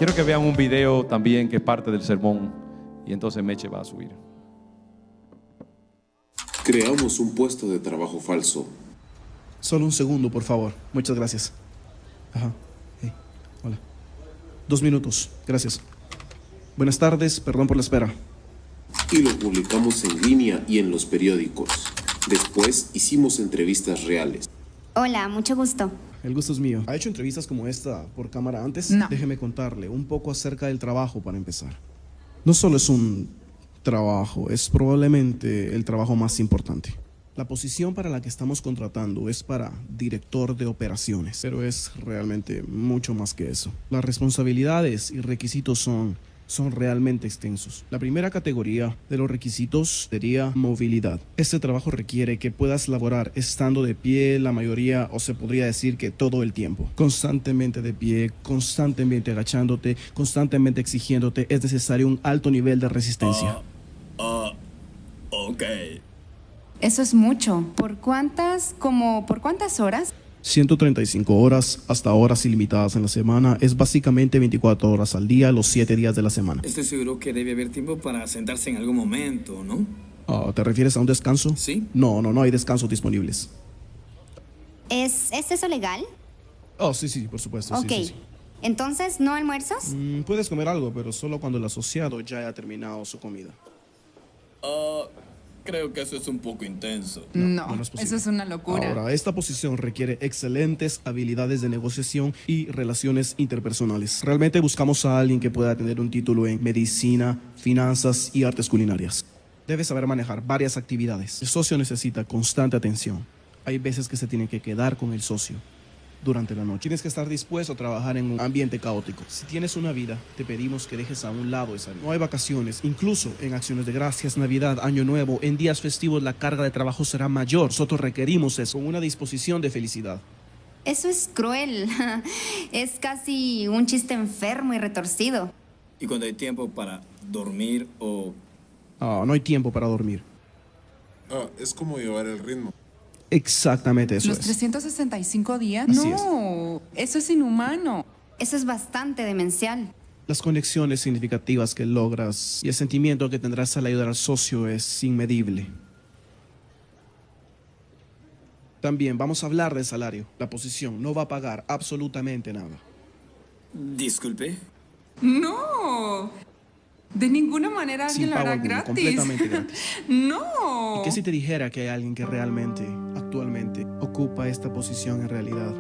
Quiero que vean un video también que es parte del sermón y entonces Meche va a subir. Creamos un puesto de trabajo falso. Solo un segundo, por favor. Muchas gracias. Ajá. Hey. Hola. 2 minutos. Gracias. Buenas tardes. Perdón por la espera. Y lo publicamos en línea y en los periódicos. Después hicimos entrevistas reales. Hola, mucho gusto. El gusto es mío. ¿Ha hecho entrevistas como esta por cámara antes? No. Déjeme contarle un poco acerca del trabajo para empezar. No solo es un trabajo, es probablemente el trabajo más importante. La posición para la que estamos contratando es para director de operaciones, pero es realmente mucho más que eso. Las responsabilidades y requisitos son realmente extensos. La primera categoría de los requisitos sería movilidad. Este trabajo requiere que puedas laborar estando de pie la mayoría, o se podría decir que todo el tiempo. Constantemente de pie, constantemente agachándote, constantemente exigiéndote. Es necesario un alto nivel de resistencia. Ok. Eso es mucho. ¿Por cuántas horas? 135 horas hasta horas ilimitadas en la semana. Es básicamente 24 horas al día, los 7 días de la semana. Estoy seguro que debe haber tiempo para sentarse en algún momento, ¿no? ¿Te refieres a un descanso? Sí. No hay descansos disponibles. ¿Es eso legal? Oh, sí, por supuesto. Ok. Sí. Entonces, ¿no almuerzos? Puedes comer algo, pero solo cuando el asociado ya haya terminado su comida. Creo que eso es un poco intenso. No, no es posible. eso es una locura. Ahora, esta posición requiere excelentes habilidades de negociación y relaciones interpersonales. Realmente buscamos a alguien que pueda tener un título en medicina, finanzas y artes culinarias. Debe saber manejar varias actividades. El socio necesita constante atención. Hay veces que se tiene que quedar con el socio durante la noche. Tienes que estar dispuesto a trabajar en un ambiente caótico. Si tienes una vida, te pedimos que dejes a un lado esa vida. No hay vacaciones. Incluso en acciones de gracias, Navidad, Año Nuevo, en días festivos la carga de trabajo será mayor. Nosotros requerimos eso con una disposición de felicidad. Eso es cruel. Es casi un chiste enfermo y retorcido. Y cuando hay tiempo para dormir o... No hay tiempo para dormir. Es como llevar el ritmo. Exactamente eso ¿Los es. 365 días? Así No, eso es inhumano. Eso es bastante demencial. Las conexiones significativas que logras y el sentimiento que tendrás al ayudar al socio es inmedible. También vamos a hablar del salario. La posición no va a pagar absolutamente nada. Disculpe. No, de ninguna manera Sin alguien lo pago hará alguno, gratis. completamente gratis. No. ¿Y qué si te dijera que hay alguien que realmente, actualmente, ocupa esta posición en realidad?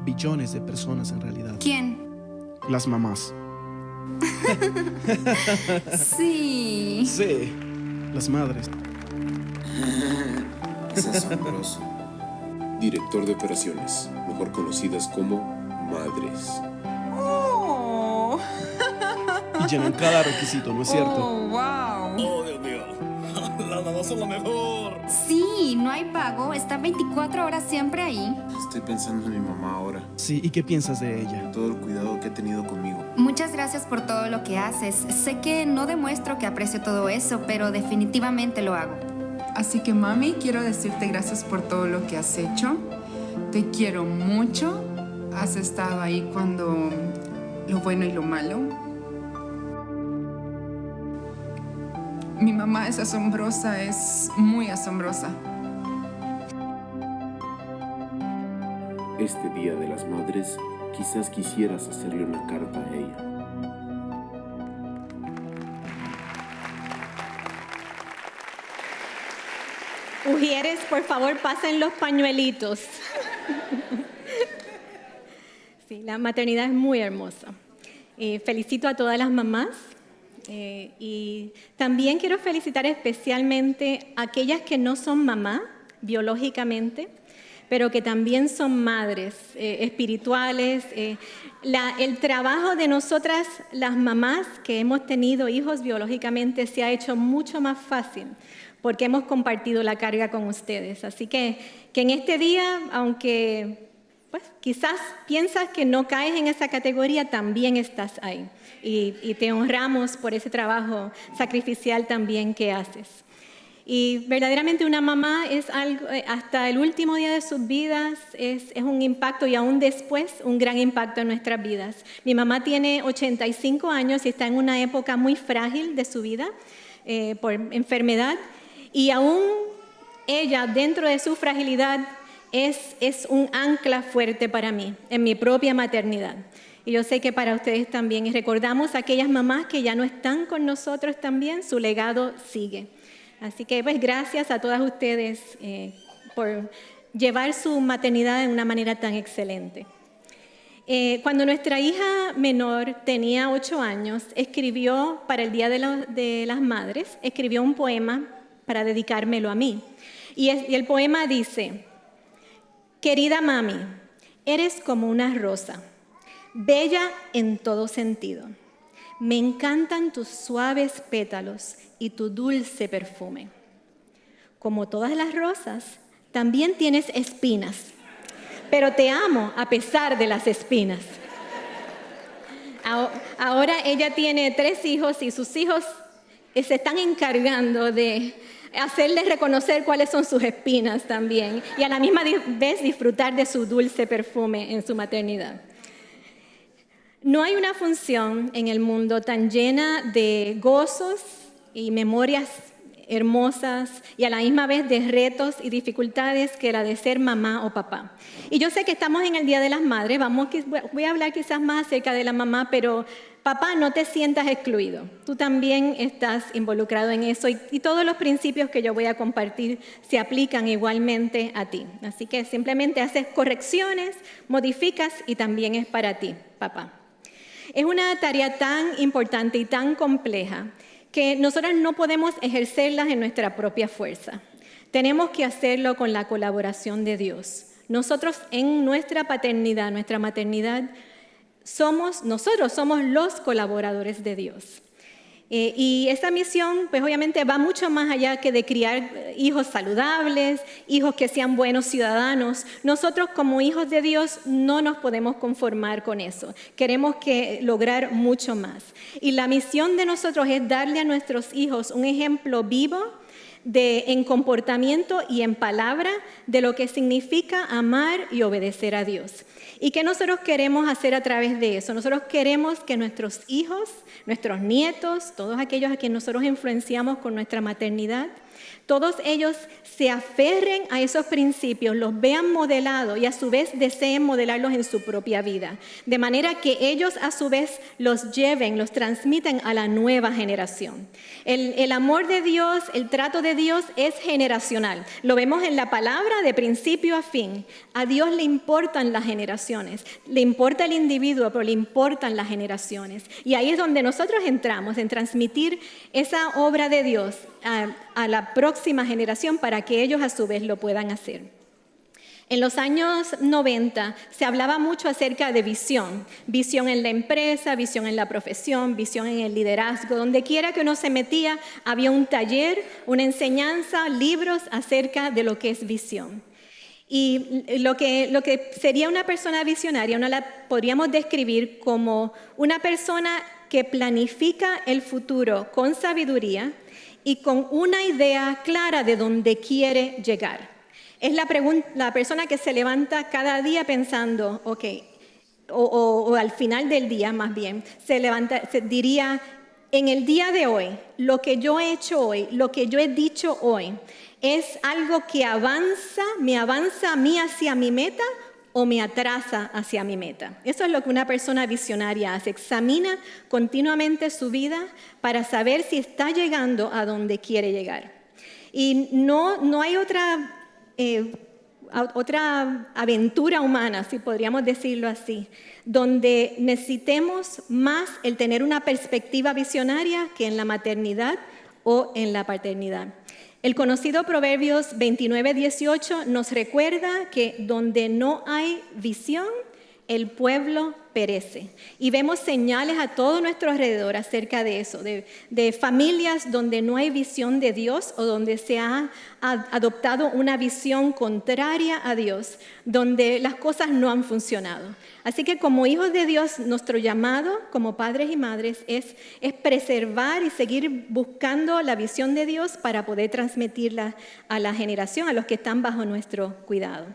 Billones de personas en realidad. ¿Quién? Las mamás. Sí. Sí, las madres. Es asombroso. Director de operaciones, mejor conocidas como madres. Oh. Y llenan cada requisito, ¿no es cierto? Oh, wow. Oh, Dios mío. Las mamás son lo mejor. Sí, no hay pago. Está 24 horas siempre ahí. Estoy pensando en mi mamá ahora. Sí, ¿y qué piensas de ella? Todo el cuidado que ha tenido conmigo. Muchas gracias por todo lo que haces. Sé que no demuestro que aprecio todo eso, pero definitivamente lo hago. Así que, mami, quiero decirte gracias por todo lo que has hecho. Te quiero mucho. Has estado ahí cuando lo bueno y lo malo. Mi mamá es asombrosa, es muy asombrosa. Este Día de las Madres, quizás quisieras hacerle una carta a ella. Ujieres, por favor, pasen los pañuelitos. Sí, la maternidad es muy hermosa. Felicito a todas las mamás y también quiero felicitar especialmente a aquellas que no son mamá biológicamente, pero que también son madres espirituales. El trabajo de nosotras, las mamás que hemos tenido hijos biológicamente, se ha hecho mucho más fácil porque hemos compartido la carga con ustedes. Así que en este día, aunque pues, quizás piensas que no caes en esa categoría, también estás ahí. Y te honramos por ese trabajo sacrificial también que haces. Y verdaderamente una mamá es algo, hasta el último día de sus vidas es un impacto, y aún después un gran impacto en nuestras vidas. Mi mamá tiene 85 años y está en una época muy frágil de su vida por enfermedad, y aún ella, dentro de su fragilidad, es un ancla fuerte para mí en mi propia maternidad. Y yo sé que para ustedes también. Y recordamos a aquellas mamás que ya no están con nosotros también, su legado sigue. Así que pues gracias a todas ustedes por llevar su maternidad de una manera tan excelente. Cuando nuestra hija menor tenía 8 años, escribió para el Día de las Madres, escribió un poema para dedicármelo a mí. Y el poema dice: querida mami, eres como una rosa, bella en todo sentido. Me encantan tus suaves pétalos y tu dulce perfume. Como todas las rosas, también tienes espinas, pero te amo a pesar de las espinas. Ahora ella tiene 3 hijos y sus hijos se están encargando de hacerles reconocer cuáles son sus espinas también, y a la misma vez disfrutar de su dulce perfume en su maternidad. No hay una función en el mundo tan llena de gozos y memorias hermosas y a la misma vez de retos y dificultades que la de ser mamá o papá. Y yo sé que estamos en el Día de las Madres, voy a hablar quizás más acerca de la mamá, pero papá, no te sientas excluido. Tú también estás involucrado en eso, y todos los principios que yo voy a compartir se aplican igualmente a ti. Así que simplemente haces correcciones, modificas, y también es para ti, papá. Es una tarea tan importante y tan compleja que nosotros no podemos ejercerlas en nuestra propia fuerza. Tenemos que hacerlo con la colaboración de Dios. Nosotros en nuestra paternidad, nuestra maternidad, nosotros somos los colaboradores de Dios. Y esa misión, pues obviamente va mucho más allá que de criar hijos saludables, hijos que sean buenos ciudadanos. Nosotros como hijos de Dios no nos podemos conformar con eso. Queremos lograr mucho más. Y la misión de nosotros es darle a nuestros hijos un ejemplo vivo en comportamiento y en palabra de lo que significa amar y obedecer a Dios. ¿Y qué nosotros queremos hacer a través de eso? Nosotros queremos que nuestros hijos, nuestros nietos, todos aquellos a quienes nosotros influenciamos con nuestra maternidad, todos ellos se aferren a esos principios, los vean modelados y a su vez deseen modelarlos en su propia vida. De manera que ellos a su vez los lleven, los transmiten a la nueva generación. El amor de Dios, el trato de Dios es generacional. Lo vemos en la palabra de principio a fin. A Dios le importan las generaciones. Le importa el individuo, pero le importan las generaciones. Y ahí es donde nosotros entramos, en transmitir esa obra de Dios a la próxima generación para que ellos a su vez lo puedan hacer. En los años 90 se hablaba mucho acerca de visión en la empresa, visión en la profesión, visión en el liderazgo. Donde quiera que uno se metía había un taller, una enseñanza, libros acerca de lo que es visión. Y lo que sería una persona visionaria, uno la podríamos describir como una persona que planifica el futuro con sabiduría y con una idea clara de dónde quiere llegar. Es la persona que se levanta cada día pensando, o al final del día más bien, se diría, en el día de hoy, lo que yo he hecho hoy, lo que yo he dicho hoy, ¿es algo que me avanza a mí hacia mi meta o me atrasa hacia mi meta? Eso es lo que una persona visionaria hace. Examina continuamente su vida para saber si está llegando a donde quiere llegar. Y no hay otra aventura humana, si podríamos decirlo así, donde necesitemos más el tener una perspectiva visionaria que en la maternidad o en la paternidad. El conocido Proverbios 29:18 nos recuerda que donde no hay visión, el pueblo perece. Y vemos señales a todo nuestro alrededor acerca de eso, de familias donde no hay visión de Dios o donde se ha adoptado una visión contraria a Dios, donde las cosas no han funcionado. Así que como hijos de Dios, nuestro llamado como padres y madres es preservar y seguir buscando la visión de Dios para poder transmitirla a la generación, a los que están bajo nuestro cuidado.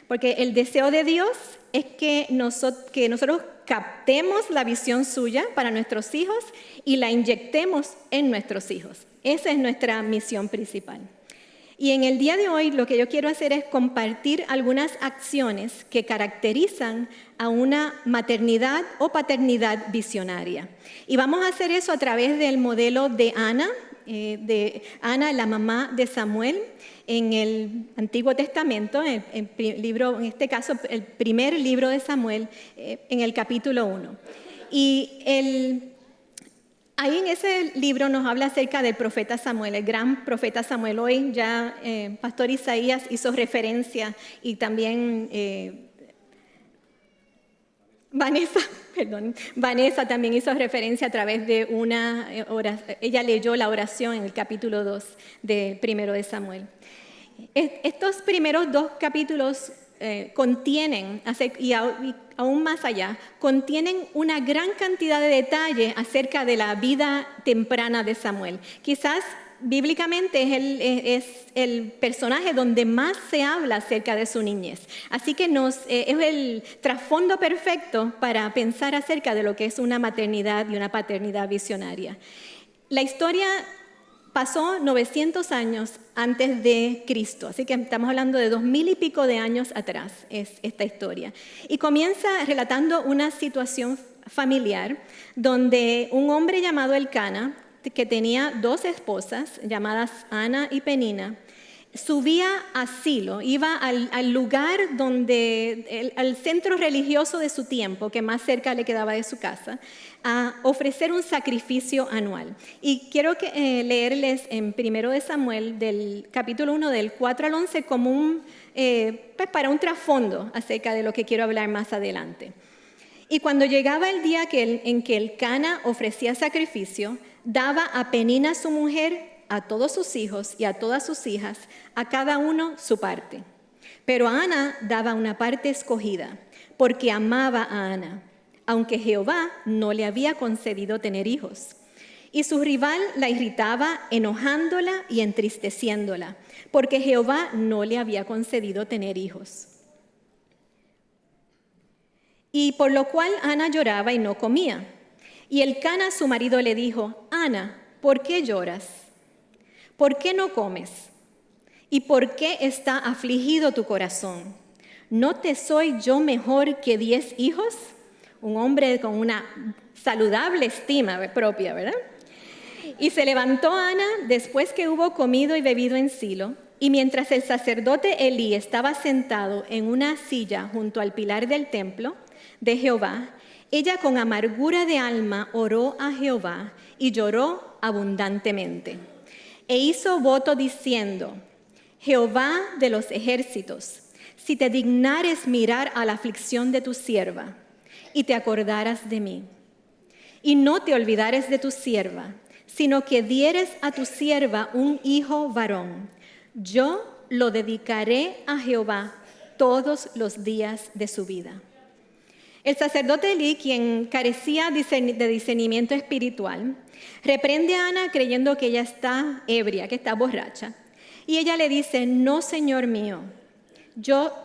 Porque el deseo de Dios es que nosotros captemos la visión suya para nuestros hijos y la inyectemos en nuestros hijos. Esa es nuestra misión principal. Y en el día de hoy lo que yo quiero hacer es compartir algunas acciones que caracterizan a una maternidad o paternidad visionaria. Y vamos a hacer eso a través del modelo de Ana, la mamá de Samuel, en el Antiguo Testamento, en este caso el primer libro de Samuel, en el capítulo 1. Y ahí en ese libro nos habla acerca del profeta Samuel, el gran profeta Samuel. Hoy ya Pastor Isaías hizo referencia y también Vanessa también hizo referencia a través de una oración. Ella leyó la oración en el capítulo 2 de primero de Samuel. Estos primeros 2 capítulos contienen, y aún más allá, contienen una gran cantidad de detalles acerca de la vida temprana de Samuel. Quizás bíblicamente es el personaje donde más se habla acerca de su niñez. Así que es el trasfondo perfecto para pensar acerca de lo que es una maternidad y una paternidad visionaria. La historia pasó 900 años antes de Cristo, así que estamos hablando de 2000 y pico de años atrás es esta historia. Y comienza relatando una situación familiar donde un hombre llamado Elcana, que tenía 2 esposas llamadas Ana y Penina, subía a Silo, iba al lugar al centro religioso de su tiempo, que más cerca le quedaba de su casa, a ofrecer un sacrificio anual. Y quiero leerles en 1 de Samuel, del capítulo 1, del 4 al 11, como para un trasfondo acerca de lo que quiero hablar más adelante. Y cuando llegaba el día en que Elcana ofrecía sacrificio, daba a Penina su mujer, a todos sus hijos y a todas sus hijas, a cada uno su parte. Pero a Ana daba una parte escogida, porque amaba a Ana, aunque Jehová no le había concedido tener hijos. Y su rival la irritaba, enojándola y entristeciéndola, porque Jehová no le había concedido tener hijos. Y por lo cual Ana lloraba y no comía. Y Elcana, su marido, le dijo: Ana, ¿por qué lloras? ¿Por qué no comes? ¿Y por qué está afligido tu corazón? ¿No te soy yo mejor que 10 hijos? Un hombre con una saludable estima propia, ¿verdad? Y se levantó Ana después que hubo comido y bebido en Silo, y mientras el sacerdote Elí estaba sentado en una silla junto al pilar del templo de Jehová, ella con amargura de alma oró a Jehová y lloró abundantemente. E hizo voto diciendo: Jehová de los ejércitos, si te dignares mirar a la aflicción de tu sierva, y te acordaras de mí, y no te olvidares de tu sierva, sino que dieres a tu sierva un hijo varón, yo lo dedicaré a Jehová todos los días de su vida. El sacerdote Elí, quien carecía de discernimiento espiritual, reprende a Ana creyendo que ella está ebria, que está borracha. Y ella le dice: no, Señor mío, yo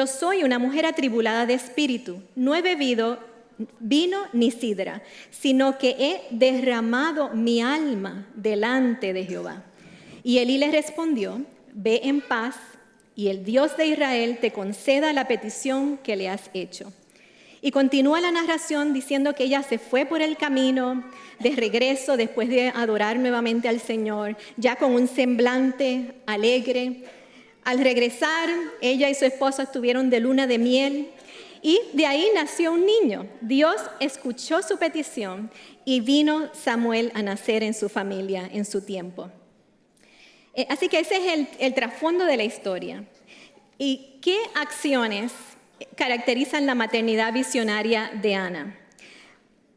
soy una mujer atribulada de espíritu, no he bebido vino ni sidra, sino que he derramado mi alma delante de Jehová. Y Elí le respondió: ve en paz, y el Dios de Israel te conceda la petición que le has hecho. Y continúa la narración diciendo que ella se fue por el camino de regreso después de adorar nuevamente al Señor, ya con un semblante alegre. Al regresar, ella y su esposo estuvieron de luna de miel y de ahí nació un niño. Dios escuchó su petición y vino Samuel a nacer en su familia en su tiempo. Así que ese es el trasfondo de la historia. ¿Y qué acciones caracterizan la maternidad visionaria de Ana.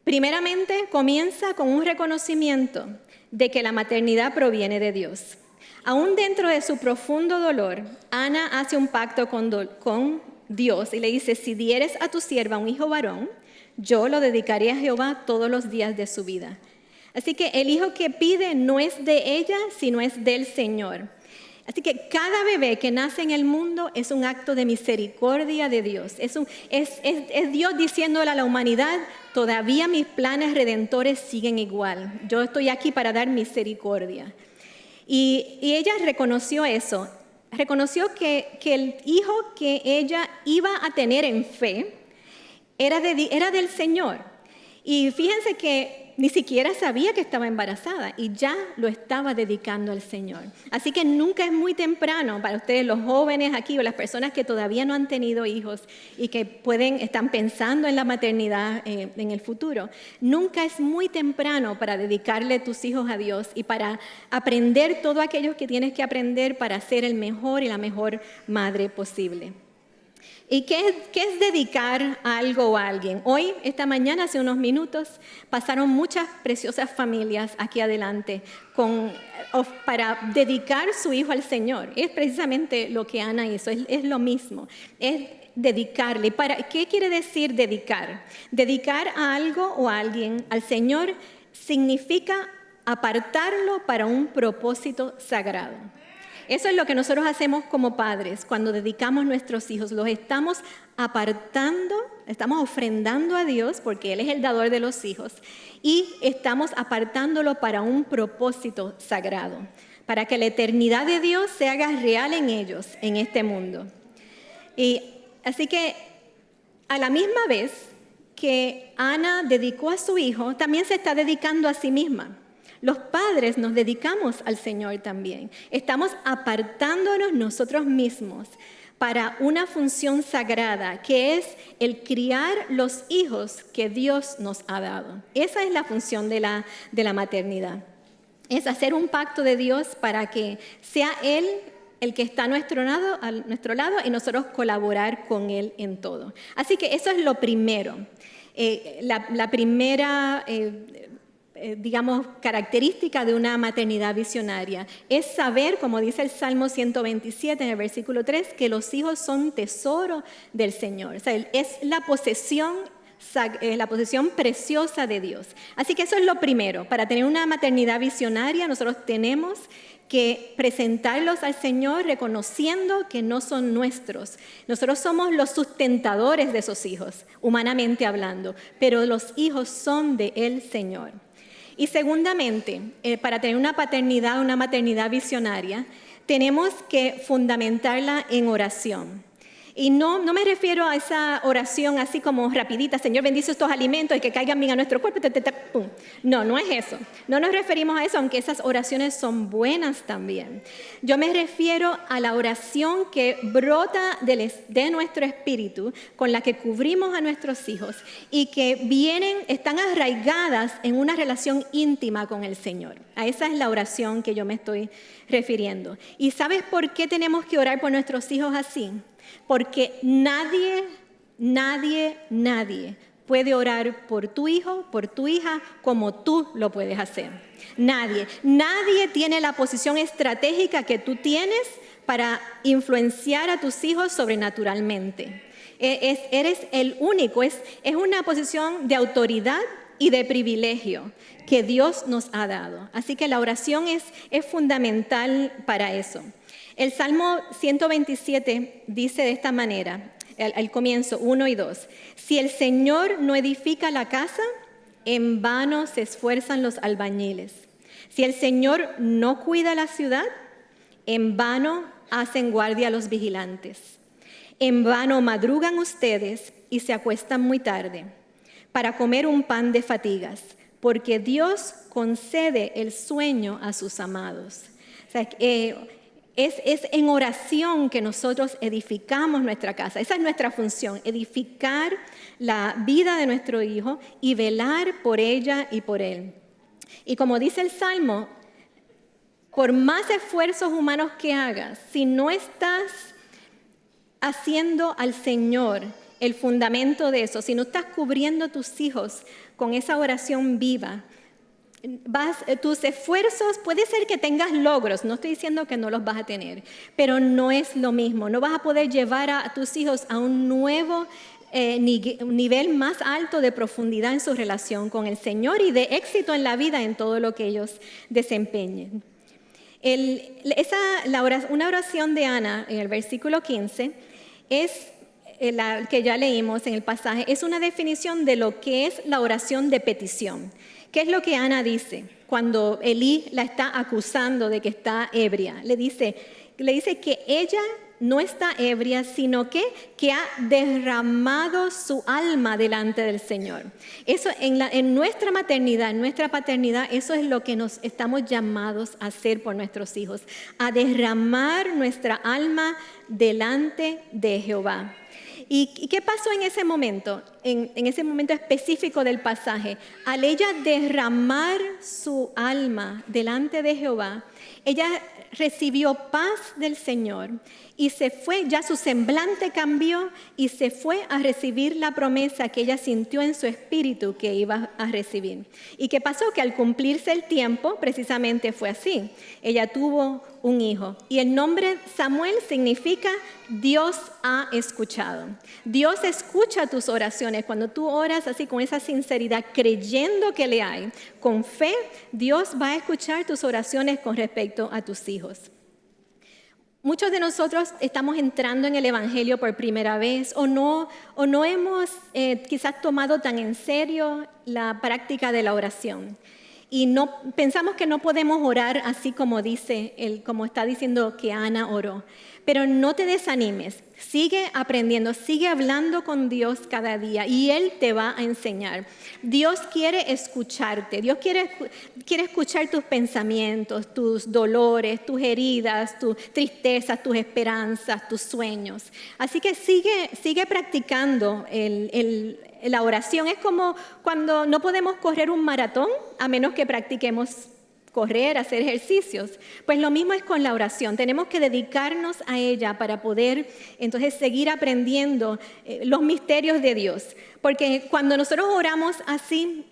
Primeramente, comienza con un reconocimiento de que la maternidad proviene de Dios. Aún dentro de su profundo dolor, Ana hace un pacto con Dios y le dice: si dieres a tu sierva un hijo varón, yo lo dedicaré a Jehová todos los días de su vida. Así que el hijo que pide no es de ella, sino es del Señor. Así que cada bebé que nace en el mundo es un acto de misericordia de Dios. Es Dios diciéndole a la humanidad: todavía mis planes redentores siguen igual. Yo estoy aquí para dar misericordia. Y ella reconoció eso. Reconoció que el hijo que ella iba a tener en fe era del Señor. Y fíjense que ni siquiera sabía que estaba embarazada y ya lo estaba dedicando al Señor. Así que nunca es muy temprano para ustedes, los jóvenes aquí o las personas que todavía no han tenido hijos y que están pensando en la maternidad en el futuro. Nunca es muy temprano para dedicarle tus hijos a Dios y para aprender todo aquello que tienes que aprender para ser el mejor y la mejor madre posible. ¿Y qué es dedicar algo o a alguien? Hoy, esta mañana, hace unos minutos, pasaron muchas preciosas familias aquí adelante para dedicar su hijo al Señor. Es precisamente lo que Ana hizo, es lo mismo, es dedicarle. ¿Qué quiere decir dedicar? Dedicar a algo o a alguien al Señor significa apartarlo para un propósito sagrado. Eso es lo que nosotros hacemos como padres cuando dedicamos nuestros hijos. Los estamos apartando, estamos ofrendando a Dios porque Él es el dador de los hijos y estamos apartándolo para un propósito sagrado, para que la eternidad de Dios se haga real en ellos, en este mundo. Y así que a la misma vez que Ana dedicó a su hijo, también se está dedicando a sí misma. Los padres nos dedicamos al Señor también. Estamos apartándonos nosotros mismos para una función sagrada, que es el criar los hijos que Dios nos ha dado. Esa es la función de la maternidad. Es hacer un pacto de Dios para que sea Él el que está a nuestro lado y nosotros colaborar con Él en todo. Así que eso es lo primero. La primera característica de una maternidad visionaria es saber, como dice el Salmo 127 en el versículo 3, que los hijos son tesoro del Señor. O sea, es la posesión preciosa de Dios. Así que eso es lo primero. Para tener una maternidad visionaria, nosotros tenemos que presentarlos al Señor reconociendo que no son nuestros. Nosotros somos los sustentadores de esos hijos, humanamente hablando, pero los hijos son del Señor. Y segundamente, para tener una maternidad visionaria, tenemos que fundamentarla en oración. Y no me refiero a esa oración así como rapidita: Señor, bendice estos alimentos y que caigan bien a nuestro cuerpo. ¡Pum! No es eso. No nos referimos a eso, aunque esas oraciones son buenas también. Yo me refiero a la oración que brota de nuestro espíritu, con la que cubrimos a nuestros hijos y que están arraigadas en una relación íntima con el Señor. A esa es la oración que yo me estoy refiriendo. ¿Y sabes por qué tenemos que orar por nuestros hijos así? Porque nadie puede orar por tu hijo, por tu hija, como tú lo puedes hacer. Nadie tiene la posición estratégica que tú tienes para influenciar a tus hijos sobrenaturalmente. Eres el único, es una posición de autoridad y de privilegio que Dios nos ha dado. Así que la oración es fundamental para eso. El Salmo 127 dice de esta manera, al comienzo, 1 y 2, si el Señor no edifica la casa, en vano se esfuerzan los albañiles. Si el Señor no cuida la ciudad, en vano hacen guardia los vigilantes. En vano madrugan ustedes y se acuestan muy tarde para comer un pan de fatigas, porque Dios concede el sueño a sus amados. O sea, es en oración que nosotros edificamos nuestra casa. Esa es nuestra función, edificar la vida de nuestro hijo y velar por ella y por él. Y como dice el Salmo, por más esfuerzos humanos que hagas, si no estás haciendo al Señor el fundamento de eso, si no estás cubriendo a tus hijos con esa oración viva, tus esfuerzos, puede ser que tengas logros, no estoy diciendo que no los vas a tener, pero no es lo mismo. No vas a poder llevar a tus hijos a un nuevo nivel más alto de profundidad en su relación con el Señor y de éxito en la vida en todo lo que ellos desempeñen. Una oración de Ana en el versículo 15 es la que ya leímos en el pasaje, es una definición de lo que es la oración de petición. ¿Qué es lo que Ana dice cuando Elí la está acusando de que está ebria? Le dice que ella no está ebria, sino que ha derramado su alma delante del Señor. Eso en nuestra maternidad, en nuestra paternidad, eso es lo que nos estamos llamados a hacer por nuestros hijos, a derramar nuestra alma delante de Jehová. ¿Y qué pasó en ese momento? En ese momento específico del pasaje, al ella derramar su alma delante de Jehová, ella recibió paz del Señor y se fue, ya su semblante cambió y se fue a recibir la promesa que ella sintió en su espíritu que iba a recibir. ¿Y qué pasó? Que al cumplirse el tiempo, precisamente fue así. Ella tuvo un hijo y el nombre Samuel significa Dios ha escuchado. Dios escucha tus oraciones. Cuando tú oras así con esa sinceridad, creyendo que le hay, con fe, Dios va a escuchar tus oraciones con respecto a tus hijos. Muchos de nosotros estamos entrando en el Evangelio por primera vez o no hemos quizás tomado tan en serio la práctica de la oración. Y pensamos que no podemos orar así como como está diciendo que Ana oró. Pero no te desanimes, sigue aprendiendo, sigue hablando con Dios cada día y Él te va a enseñar. Dios quiere escucharte, Dios quiere escuchar tus pensamientos, tus dolores, tus heridas, tus tristezas, tus esperanzas, tus sueños. Así que sigue practicando la oración. Es como cuando no podemos correr un maratón a menos que practiquemos correr, hacer ejercicios. Pues lo mismo es con la oración. Tenemos que dedicarnos a ella para poder entonces seguir aprendiendo los misterios de Dios. Porque cuando nosotros oramos así,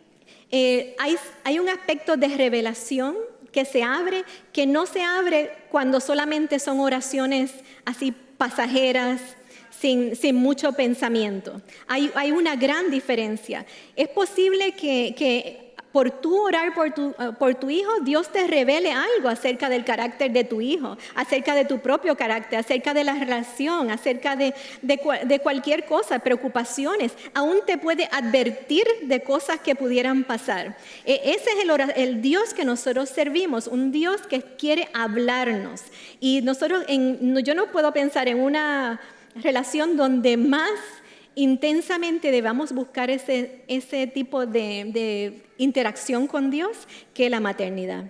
hay un aspecto de revelación que se abre, que no se abre cuando solamente son oraciones así pasajeras, sin mucho pensamiento. Hay una gran diferencia. Es posible que por tú orar por tu hijo, Dios te revele algo acerca del carácter de tu hijo, acerca de tu propio carácter, acerca de la relación, acerca de cualquier cosa, preocupaciones. Aún te puede advertir de cosas que pudieran pasar. Ese es el Dios que nosotros servimos, un Dios que quiere hablarnos. Y yo no puedo pensar en una relación donde más intensamente debamos buscar ese tipo de interacción con Dios que la maternidad.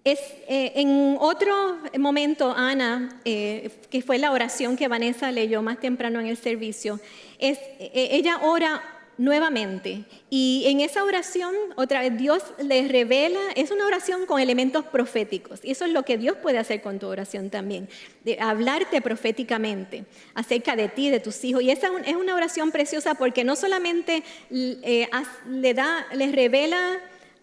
En otro momento, Ana, que fue la oración que Vanessa leyó más temprano en el servicio, ella ora nuevamente. Y en esa oración, otra vez, Dios le revela, es una oración con elementos proféticos. Y eso es lo que Dios puede hacer con tu oración también, de hablarte proféticamente acerca de ti, de tus hijos. Y esa es una oración preciosa porque no solamente le revela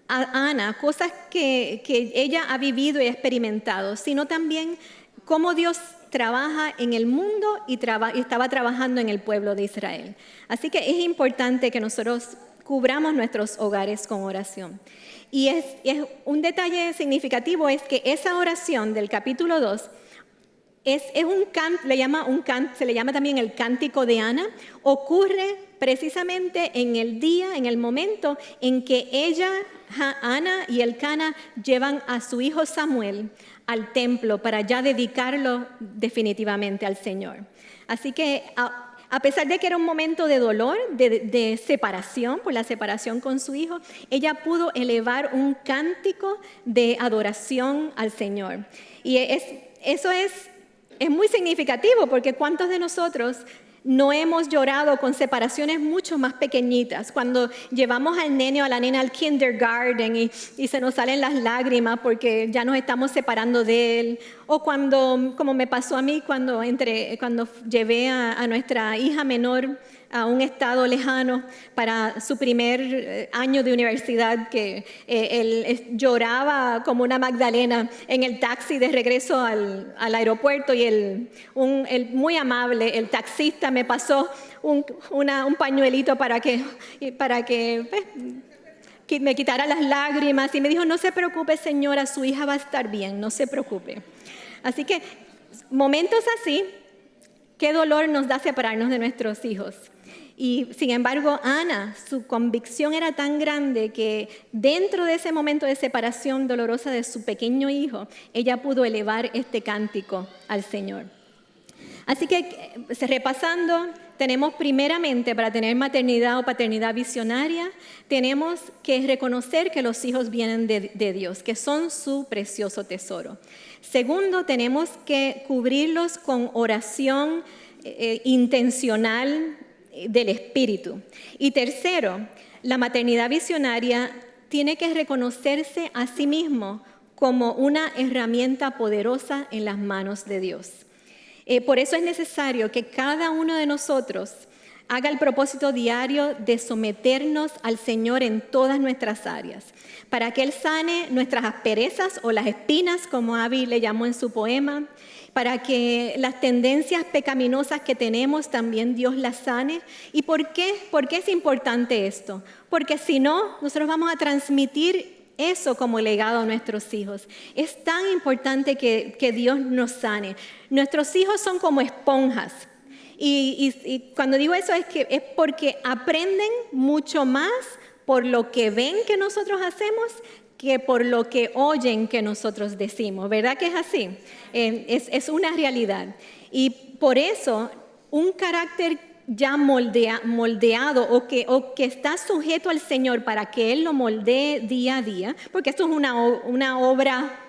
a Ana cosas que ella ha vivido y experimentado, sino también cómo Dios trabaja en el mundo y estaba trabajando en el pueblo de Israel. Así que es importante que nosotros cubramos nuestros hogares con oración. Y es un detalle significativo es que esa oración del capítulo 2 es un canto, se le llama también el cántico de Ana, ocurre precisamente en el día, en el momento en que Ana y Elcana llevan a su hijo Samuel al templo para ya dedicarlo definitivamente al Señor. Así que a pesar de que era un momento de dolor, de separación, por la separación con su hijo, ella pudo elevar un cántico de adoración al Señor. Y eso es muy significativo porque ¿cuántos de nosotros No hemos llorado con separaciones mucho más pequeñitas, cuando llevamos al nene o a la nena al kindergarten y se nos salen las lágrimas porque ya nos estamos separando de él, o cuando, como me pasó a mí, cuando llevé a nuestra hija menor a un estado lejano para su primer año de universidad, que él lloraba como una Magdalena en el taxi de regreso al aeropuerto, y el muy amable, el taxista, me pasó un pañuelito para que me quitara las lágrimas, y me dijo: no se preocupe, señora, su hija va a estar bien, no se preocupe. Así que momentos así, qué dolor nos da separarnos de nuestros hijos. Y sin embargo, Ana, su convicción era tan grande que dentro de ese momento de separación dolorosa de su pequeño hijo, ella pudo elevar este cántico al Señor. Así que, repasando, tenemos primeramente, para tener maternidad o paternidad visionaria, tenemos que reconocer que los hijos vienen de Dios, que son su precioso tesoro. Segundo, tenemos que cubrirlos con oración intencional del Espíritu. Y tercero, la maternidad visionaria tiene que reconocerse a sí mismo como una herramienta poderosa en las manos de Dios. Por eso es necesario que cada uno de nosotros haga el propósito diario de someternos al Señor en todas nuestras áreas, para que Él sane nuestras asperezas o las espinas, como Abby le llamó en su poema, para que las tendencias pecaminosas que tenemos también Dios las sane. ¿Y por qué? ¿Por qué es importante esto? Porque si no, nosotros vamos a transmitir eso como legado a nuestros hijos. Es tan importante que Dios nos sane. Nuestros hijos son como esponjas. Y cuando digo eso es porque aprenden mucho más por lo que ven que nosotros hacemos que por lo que oyen que nosotros decimos. ¿Verdad que es así? Es una realidad. Y por eso un carácter ya moldeado o que está sujeto al Señor para que Él lo moldee día a día, porque esto es una obra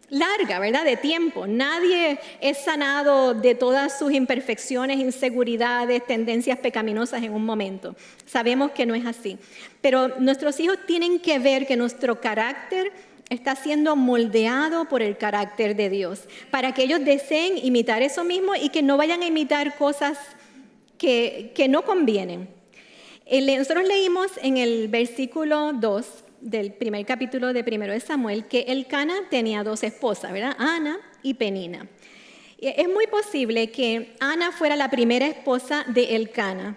larga, ¿verdad? De tiempo. Nadie es sanado de todas sus imperfecciones, inseguridades, tendencias pecaminosas en un momento. Sabemos que no es así. Pero nuestros hijos tienen que ver que nuestro carácter está siendo moldeado por el carácter de Dios, para que ellos deseen imitar eso mismo y que no vayan a imitar cosas que no convienen. Nosotros leímos en el versículo 2 del primer capítulo de 1 de Samuel que Elcana tenía 2 esposas, ¿verdad? Ana y Penina. Es muy posible que Ana fuera la primera esposa de Elcana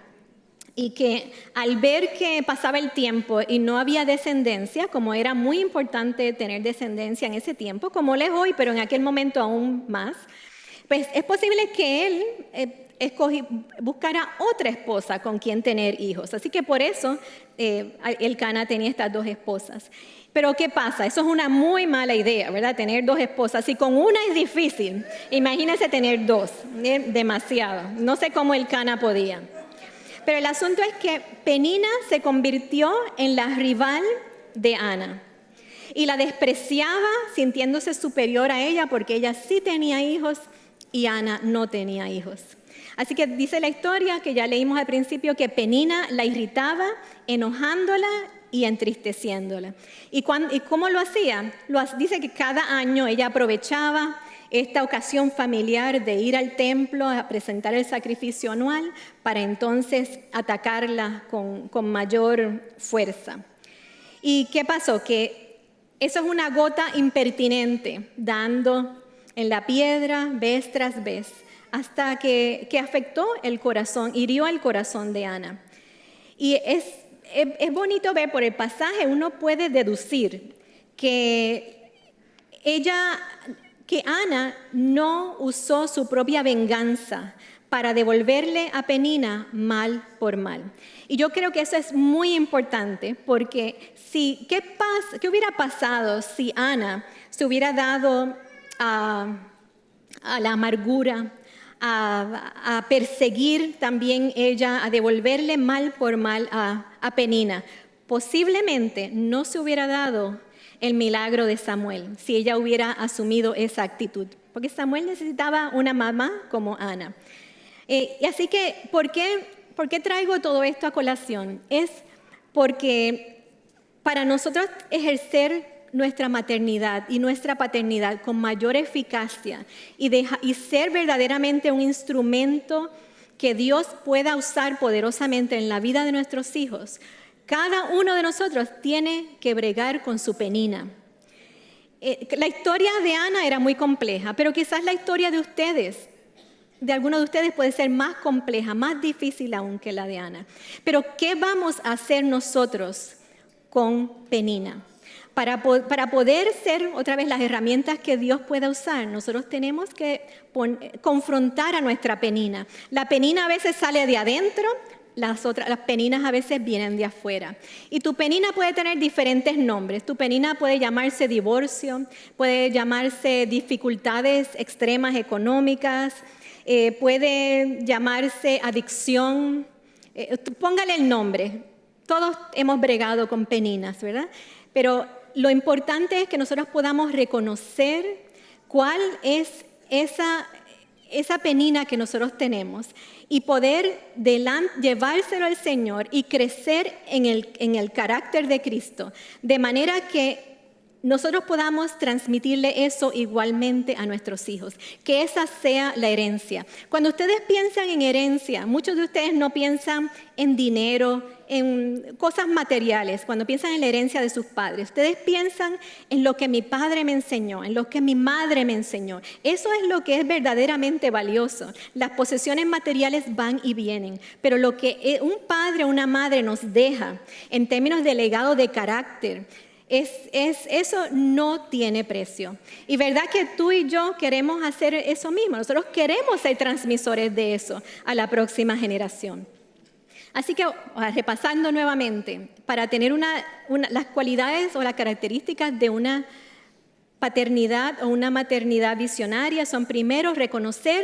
y que al ver que pasaba el tiempo y no había descendencia, como era muy importante tener descendencia en ese tiempo, como lo es hoy, pero en aquel momento aún más, pues es posible que él buscara otra esposa con quien tener hijos. Así que por eso Elcana tenía estas 2 esposas. Pero ¿qué pasa? Eso es una muy mala idea, ¿verdad? Tener 2 esposas. Si con una es difícil, imagínense tener 2. Demasiado. No sé cómo Elcana podía. Pero el asunto es que Penina se convirtió en la rival de Ana. Y la despreciaba sintiéndose superior a ella porque ella sí tenía hijos y Ana no tenía hijos. Así que dice la historia que ya leímos al principio que Penina la irritaba, enojándola y entristeciéndola. ¿Y cómo lo hacía? Dice que cada año ella aprovechaba esta ocasión familiar de ir al templo a presentar el sacrificio anual para entonces atacarla con mayor fuerza. ¿Y qué pasó? Que eso es una gota impertinente, dando en la piedra vez tras vez, hasta que afectó el corazón, hirió el corazón de Ana. Y es bonito ver por el pasaje, uno puede deducir que Ana no usó su propia venganza para devolverle a Penina mal por mal. Y yo creo que eso es muy importante, porque ¿qué hubiera pasado si Ana se hubiera dado a la amargura, a perseguir también ella, a devolverle mal por mal a Penina? Posiblemente no se hubiera dado el milagro de Samuel si ella hubiera asumido esa actitud, porque Samuel necesitaba una mamá como Ana. Y así que, ¿por qué traigo todo esto a colación? Es porque para nosotros ejercer nuestra maternidad y nuestra paternidad con mayor eficacia y ser verdaderamente un instrumento que Dios pueda usar poderosamente en la vida de nuestros hijos, cada uno de nosotros tiene que bregar con su penina. La historia de Ana era muy compleja, pero quizás la historia de ustedes, de algunos de ustedes, puede ser más compleja, más difícil aún que la de Ana. Pero ¿qué vamos a hacer nosotros con penina? Para poder ser otra vez las herramientas que Dios pueda usar, nosotros tenemos que confrontar a nuestra penina. La penina a veces sale de adentro, las peninas a veces vienen de afuera. Y tu penina puede tener diferentes nombres. Tu penina puede llamarse divorcio, puede llamarse dificultades extremas económicas, puede llamarse adicción. Póngale el nombre. Todos hemos bregado con peninas, ¿verdad? Pero lo importante es que nosotros podamos reconocer cuál es esa penina que nosotros tenemos y poder llevárselo al Señor y crecer en el carácter de Cristo, de manera que nosotros podamos transmitirle eso igualmente a nuestros hijos, que esa sea la herencia. Cuando ustedes piensan en herencia, muchos de ustedes no piensan en dinero, en cosas materiales. Cuando piensan en la herencia de sus padres, ustedes piensan en lo que mi padre me enseñó, en lo que mi madre me enseñó. Eso es lo que es verdaderamente valioso. Las posesiones materiales van y vienen, pero lo que un padre o una madre nos deja en términos de legado de carácter, eso no tiene precio. Y verdad que tú y yo queremos hacer eso mismo. Nosotros queremos ser transmisores de eso a la próxima generación. Así que, repasando nuevamente, para tener las cualidades o las características de una paternidad o una maternidad visionaria son, primero, reconocer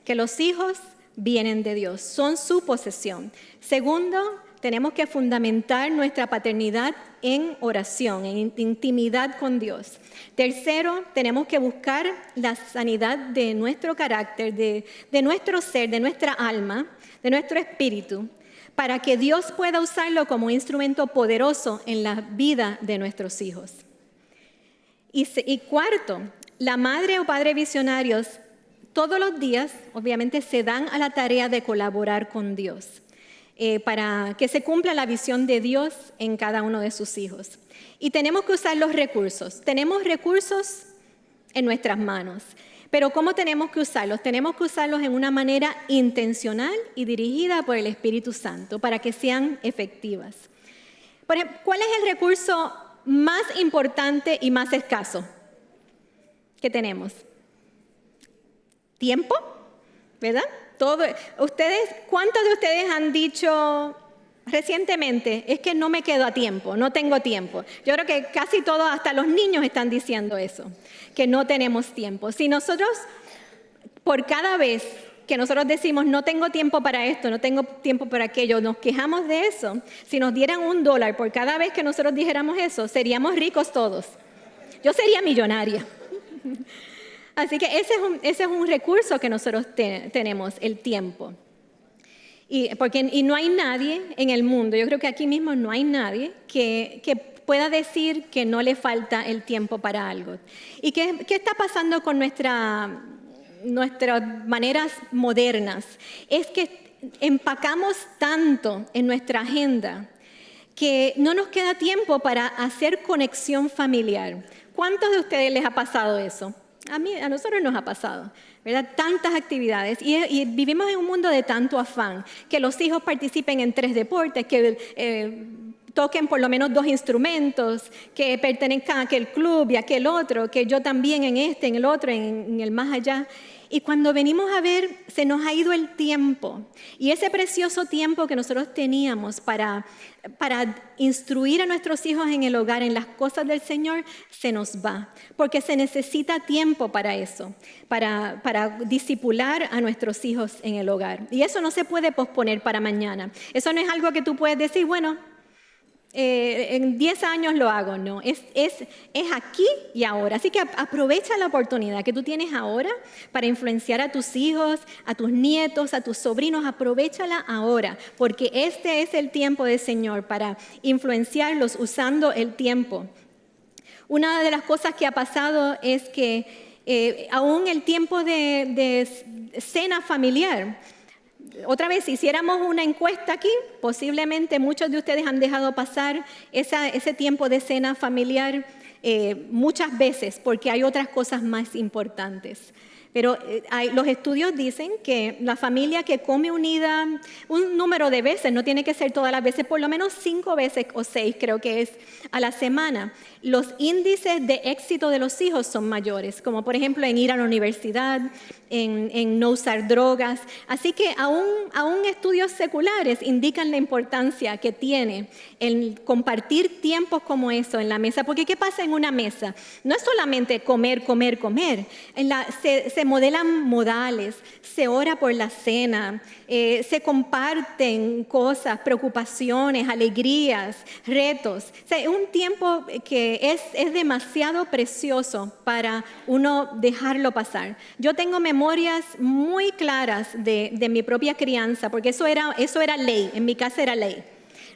que los hijos vienen de Dios, son su posesión. Segundo, tenemos que fundamentar nuestra paternidad en oración, en intimidad con Dios. Tercero, tenemos que buscar la sanidad de nuestro carácter, de nuestro ser, de nuestra alma, de nuestro espíritu, para que Dios pueda usarlo como instrumento poderoso en la vida de nuestros hijos. Y cuarto, la madre o padre visionarios todos los días, obviamente, se dan a la tarea de colaborar con Dios para que se cumpla la visión de Dios en cada uno de sus hijos. Y tenemos que usar los recursos. Tenemos recursos en nuestras manos. Pero ¿cómo tenemos que usarlos? Tenemos que usarlos en una manera intencional y dirigida por el Espíritu Santo para que sean efectivas. Por ejemplo, ¿cuál es el recurso más importante y más escaso que tenemos? ¿Tiempo? ¿Verdad? ¿Cuántos de ustedes han dicho recientemente, es que no me quedo a tiempo, no tengo tiempo? Yo creo que casi todos, hasta los niños están diciendo eso, que no tenemos tiempo. Si nosotros, por cada vez que nosotros decimos, no tengo tiempo para esto, no tengo tiempo para aquello, nos quejamos de eso, si nos dieran $1 por cada vez que nosotros dijéramos eso, seríamos ricos todos. Yo sería millonaria. Así que ese es un recurso que nosotros tenemos, el tiempo. Y no hay nadie en el mundo, yo creo que aquí mismo no hay nadie que pueda decir que no le falta el tiempo para algo. ¿Y qué está pasando con nuestras maneras modernas? Es que empacamos tanto en nuestra agenda que no nos queda tiempo para hacer conexión familiar. ¿Cuántos de ustedes les ha pasado eso? A nosotros nos ha pasado, ¿verdad? Tantas actividades y vivimos en un mundo de tanto afán, que los hijos participen en 3 deportes, que toquen por lo menos 2 instrumentos, que pertenezcan a aquel club y a aquel otro, que yo también en en el otro, en el más allá. Y cuando venimos a ver, se nos ha ido el tiempo. Y ese precioso tiempo que nosotros teníamos para instruir a nuestros hijos en el hogar, en las cosas del Señor, se nos va. Porque se necesita tiempo para eso, para discipular a nuestros hijos en el hogar. Y eso no se puede posponer para mañana. Eso no es algo que tú puedes decir, bueno, en 10 años lo hago, no, es aquí y ahora. Así que aprovecha la oportunidad que tú tienes ahora para influenciar a tus hijos, a tus nietos, a tus sobrinos. Aprovechala ahora, porque este es el tiempo del Señor para influenciarlos usando el tiempo. Una de las cosas que ha pasado es que aún el tiempo de cena familiar, otra vez, si hiciéramos una encuesta aquí, posiblemente muchos de ustedes han dejado pasar ese tiempo de cena familiar muchas veces porque hay otras cosas más importantes. Pero los estudios dicen que la familia que come unida un número de veces, no tiene que ser todas las veces, por lo menos 5 veces o 6 creo que es a la semana, los índices de éxito de los hijos son mayores, como por ejemplo en ir a la universidad, en no usar drogas. Así que aún estudios seculares indican la importancia que tiene el compartir tiempos como eso en la mesa. Porque ¿qué pasa en una mesa? No es solamente comer, comer, comer. Se modelan modales, se ora por la cena, se comparten cosas, preocupaciones, alegrías, retos. O sea, es un tiempo que es demasiado precioso para uno dejarlo pasar. Yo tengo memorias muy claras de mi propia crianza, porque eso era ley, en mi casa era ley.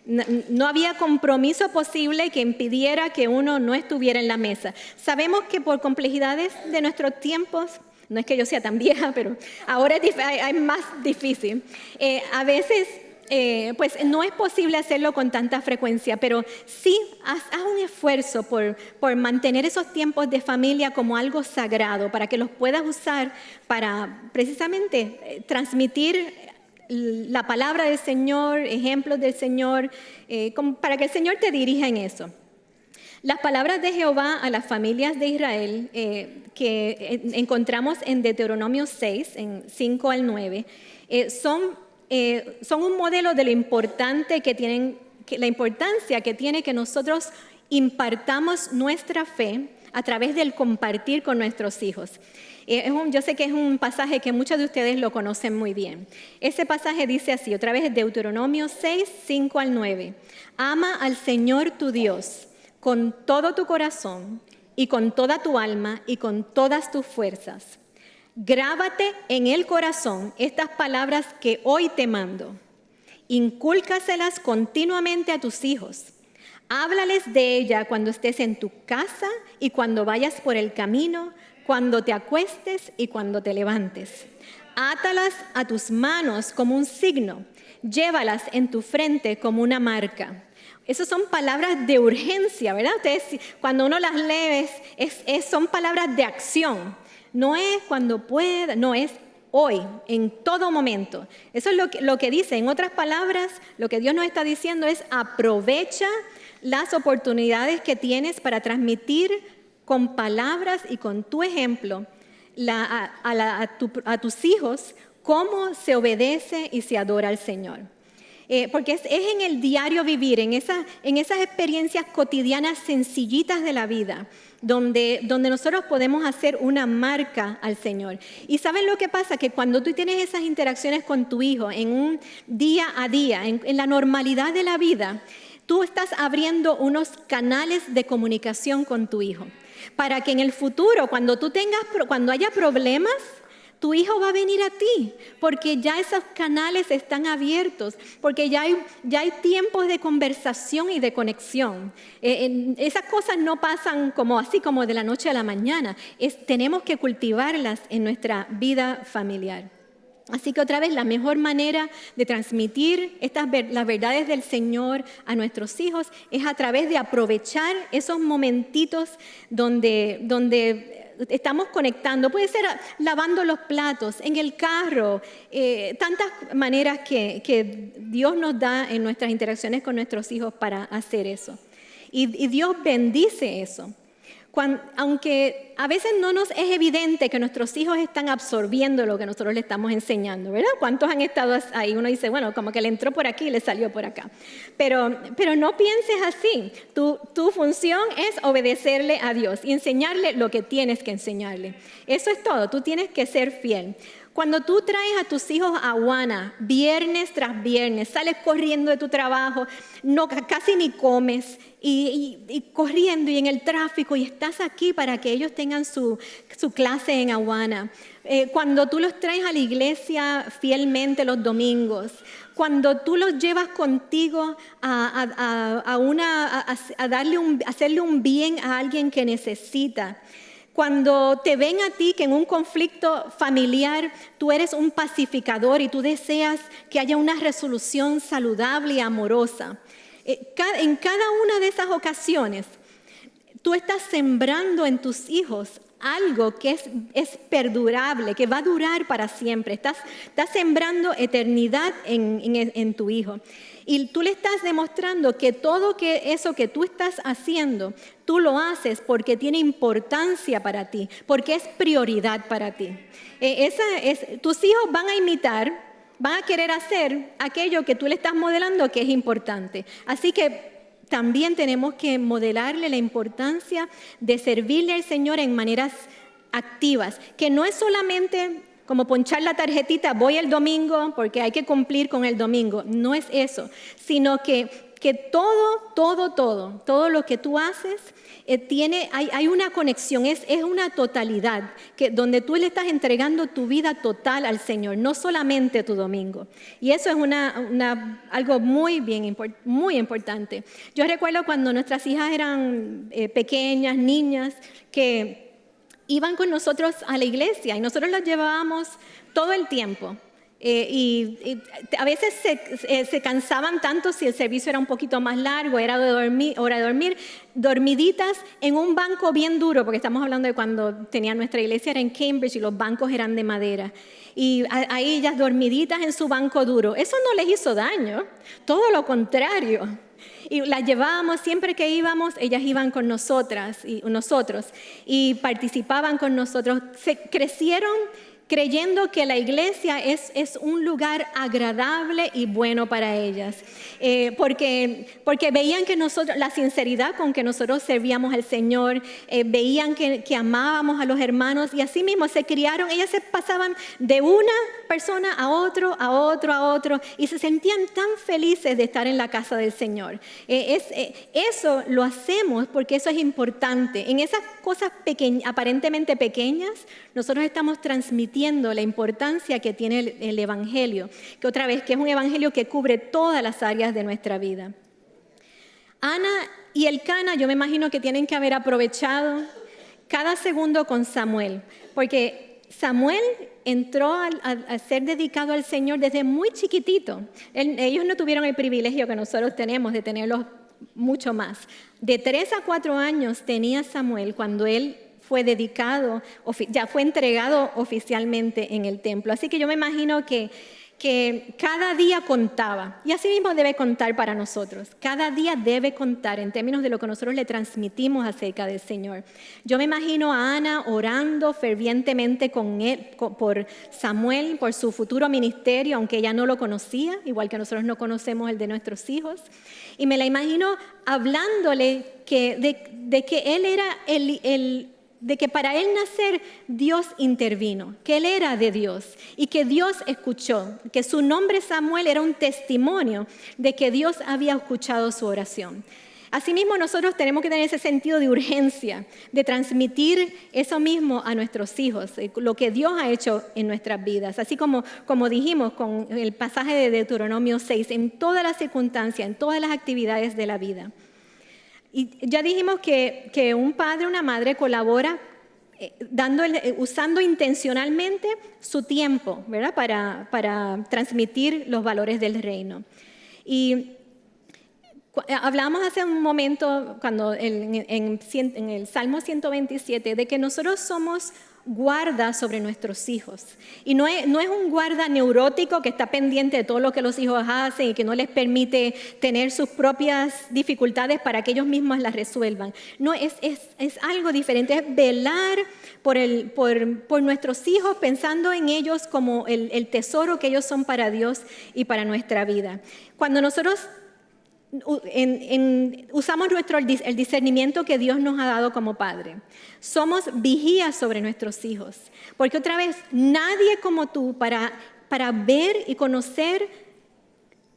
No había compromiso posible que impidiera que uno no estuviera en la mesa. Sabemos que por complejidades de nuestros tiempos, no es que yo sea tan vieja, pero ahora es más difícil. A veces, pues no es posible hacerlo con tanta frecuencia, pero sí haz un esfuerzo por mantener esos tiempos de familia como algo sagrado, para que los puedas usar para precisamente transmitir la palabra del Señor, ejemplos del Señor, para que el Señor te dirija en eso. Las palabras de Jehová a las familias de Israel que encontramos en Deuteronomio 6, en 5 al 9, son un modelo de lo importante la importancia que tiene que nosotros impartamos nuestra fe a través del compartir con nuestros hijos. Yo sé que es un pasaje que muchos de ustedes lo conocen muy bien. Ese pasaje dice así, otra vez Deuteronomio 6, 5 al 9. Ama al Señor tu Dios con todo tu corazón y con toda tu alma y con todas tus fuerzas. Grábate en el corazón estas palabras que hoy te mando. Incúlcaselas continuamente a tus hijos. Háblales de ella cuando estés en tu casa y cuando vayas por el camino, cuando te acuestes y cuando te levantes. Átalas a tus manos como un signo. Llévalas en tu frente como una marca. Esas son palabras de urgencia, ¿verdad? Ustedes, cuando uno las lee, son palabras de acción. No es cuando pueda, no, es hoy, en todo momento. Eso es lo que dice. En otras palabras, lo que Dios nos está diciendo es aprovecha las oportunidades que tienes para transmitir con palabras y con tu ejemplo a tus hijos cómo se obedece y se adora al Señor. Porque es en el diario vivir, en esas experiencias cotidianas sencillitas de la vida, donde nosotros podemos hacer una marca al Señor. Y ¿saben lo que pasa? Que cuando tú tienes esas interacciones con tu hijo en un día a día, en la normalidad de la vida, tú estás abriendo unos canales de comunicación con tu hijo, para que en el futuro, cuando haya problemas, tu hijo va a venir a ti, porque ya esos canales están abiertos, porque ya hay tiempos de conversación y de conexión. Esas cosas no pasan así como de la noche a la mañana. Tenemos que cultivarlas en nuestra vida familiar. Así que otra vez, la mejor manera de transmitir las verdades del Señor a nuestros hijos es a través de aprovechar esos momentitos donde estamos conectando. Puede ser lavando los platos, en el carro, tantas maneras que Dios nos da en nuestras interacciones con nuestros hijos para hacer eso. Y Dios bendice eso. Aunque a veces no nos es evidente que nuestros hijos están absorbiendo lo que nosotros le estamos enseñando, ¿verdad? ¿Cuántos han estado ahí? Uno dice, bueno, como que le entró por aquí y le salió por acá. Pero no pienses así. Tu función es obedecerle a Dios y enseñarle lo que tienes que enseñarle. Eso es todo. Tú tienes que ser fiel. Cuando tú traes a tus hijos a Awana, viernes tras viernes, sales corriendo de tu trabajo, no, casi ni comes, y corriendo y en el tráfico, y estás aquí para que ellos tengan su clase en Awana. Cuando tú los traes a la iglesia fielmente los domingos, cuando tú los llevas contigo a hacerle un bien a alguien que necesita, cuando te ven a ti que en un conflicto familiar tú eres un pacificador y tú deseas que haya una resolución saludable y amorosa, en cada una de esas ocasiones tú estás sembrando en tus hijos algo que es perdurable, que va a durar para siempre. Estás sembrando eternidad en tu hijo. Y tú le estás demostrando que todo eso que tú estás haciendo, tú lo haces porque tiene importancia para ti, porque es prioridad para ti. Tus hijos van a imitar, van a querer hacer aquello que tú le estás modelando que es importante. Así que también tenemos que modelarle la importancia de servirle al Señor en maneras activas, que no es solamente como ponchar la tarjetita, voy el domingo porque hay que cumplir con el domingo. No es eso, sino que todo lo que tú haces hay una conexión, es una totalidad, donde tú le estás entregando tu vida total al Señor, no solamente tu domingo. Y eso es algo muy importante. Yo recuerdo cuando nuestras hijas eran pequeñas, niñas, que iban con nosotros a la iglesia y nosotros las llevábamos todo el tiempo. Y a veces se cansaban tanto si el servicio era un poquito más largo, era hora de dormir, dormiditas en un banco bien duro, porque estamos hablando de cuando nuestra iglesia era en Cambridge y los bancos eran de madera. Y ahí ellas dormiditas en su banco duro. Eso no les hizo daño, todo lo contrario. Y las llevábamos, siempre que íbamos, ellas iban con nosotros y participaban con nosotros. Crecieron creyendo que la iglesia es un lugar agradable y bueno para ellas, porque veían que la sinceridad con que nosotros servíamos al Señor, veían que amábamos a los hermanos, y así mismo se criaron. Ellas se pasaban de una persona a otro, y se sentían tan felices de estar en la casa del Señor. Eso lo hacemos porque eso es importante. En esas cosas aparentemente pequeñas, nosotros estamos transmitiendo la importancia que tiene el Evangelio, que es un Evangelio que cubre todas las áreas de nuestra vida. Ana y Elcana, yo me imagino que tienen que haber aprovechado cada segundo con Samuel, porque Samuel entró a ser dedicado al Señor desde muy chiquitito. Ellos no tuvieron el privilegio que nosotros tenemos de tenerlos mucho más. De 3 a 4 años tenía Samuel cuando él fue dedicado, ya fue entregado oficialmente en el templo. Así que yo me imagino que cada día contaba, y así mismo debe contar para nosotros. Cada día debe contar en términos de lo que nosotros le transmitimos acerca del Señor. Yo me imagino a Ana orando fervientemente por Samuel, por su futuro ministerio, aunque ella no lo conocía, igual que nosotros no conocemos el de nuestros hijos. Y me la imagino hablándole de que él era de que para él nacer Dios intervino, que él era de Dios y que Dios escuchó, que su nombre Samuel era un testimonio de que Dios había escuchado su oración. Asimismo, nosotros tenemos que tener ese sentido de urgencia, de transmitir eso mismo a nuestros hijos, lo que Dios ha hecho en nuestras vidas. Así como dijimos con el pasaje de Deuteronomio 6, en todas las circunstancias, en todas las actividades de la vida. Y ya dijimos que un padre o una madre colabora usando intencionalmente su tiempo, ¿verdad? Para transmitir los valores del reino. Y hablamos hace un momento cuando en el Salmo 127 de que nosotros somos guarda sobre nuestros hijos. Y no es un guarda neurótico que está pendiente de todo lo que los hijos hacen y que no les permite tener sus propias dificultades para que ellos mismos las resuelvan. No, es algo diferente, es velar por nuestros hijos, pensando en ellos como el tesoro que ellos son para Dios y para nuestra vida. Cuando nosotros usamos el discernimiento que Dios nos ha dado como padre. Somos vigías sobre nuestros hijos. Porque otra vez, nadie como tú para ver y conocer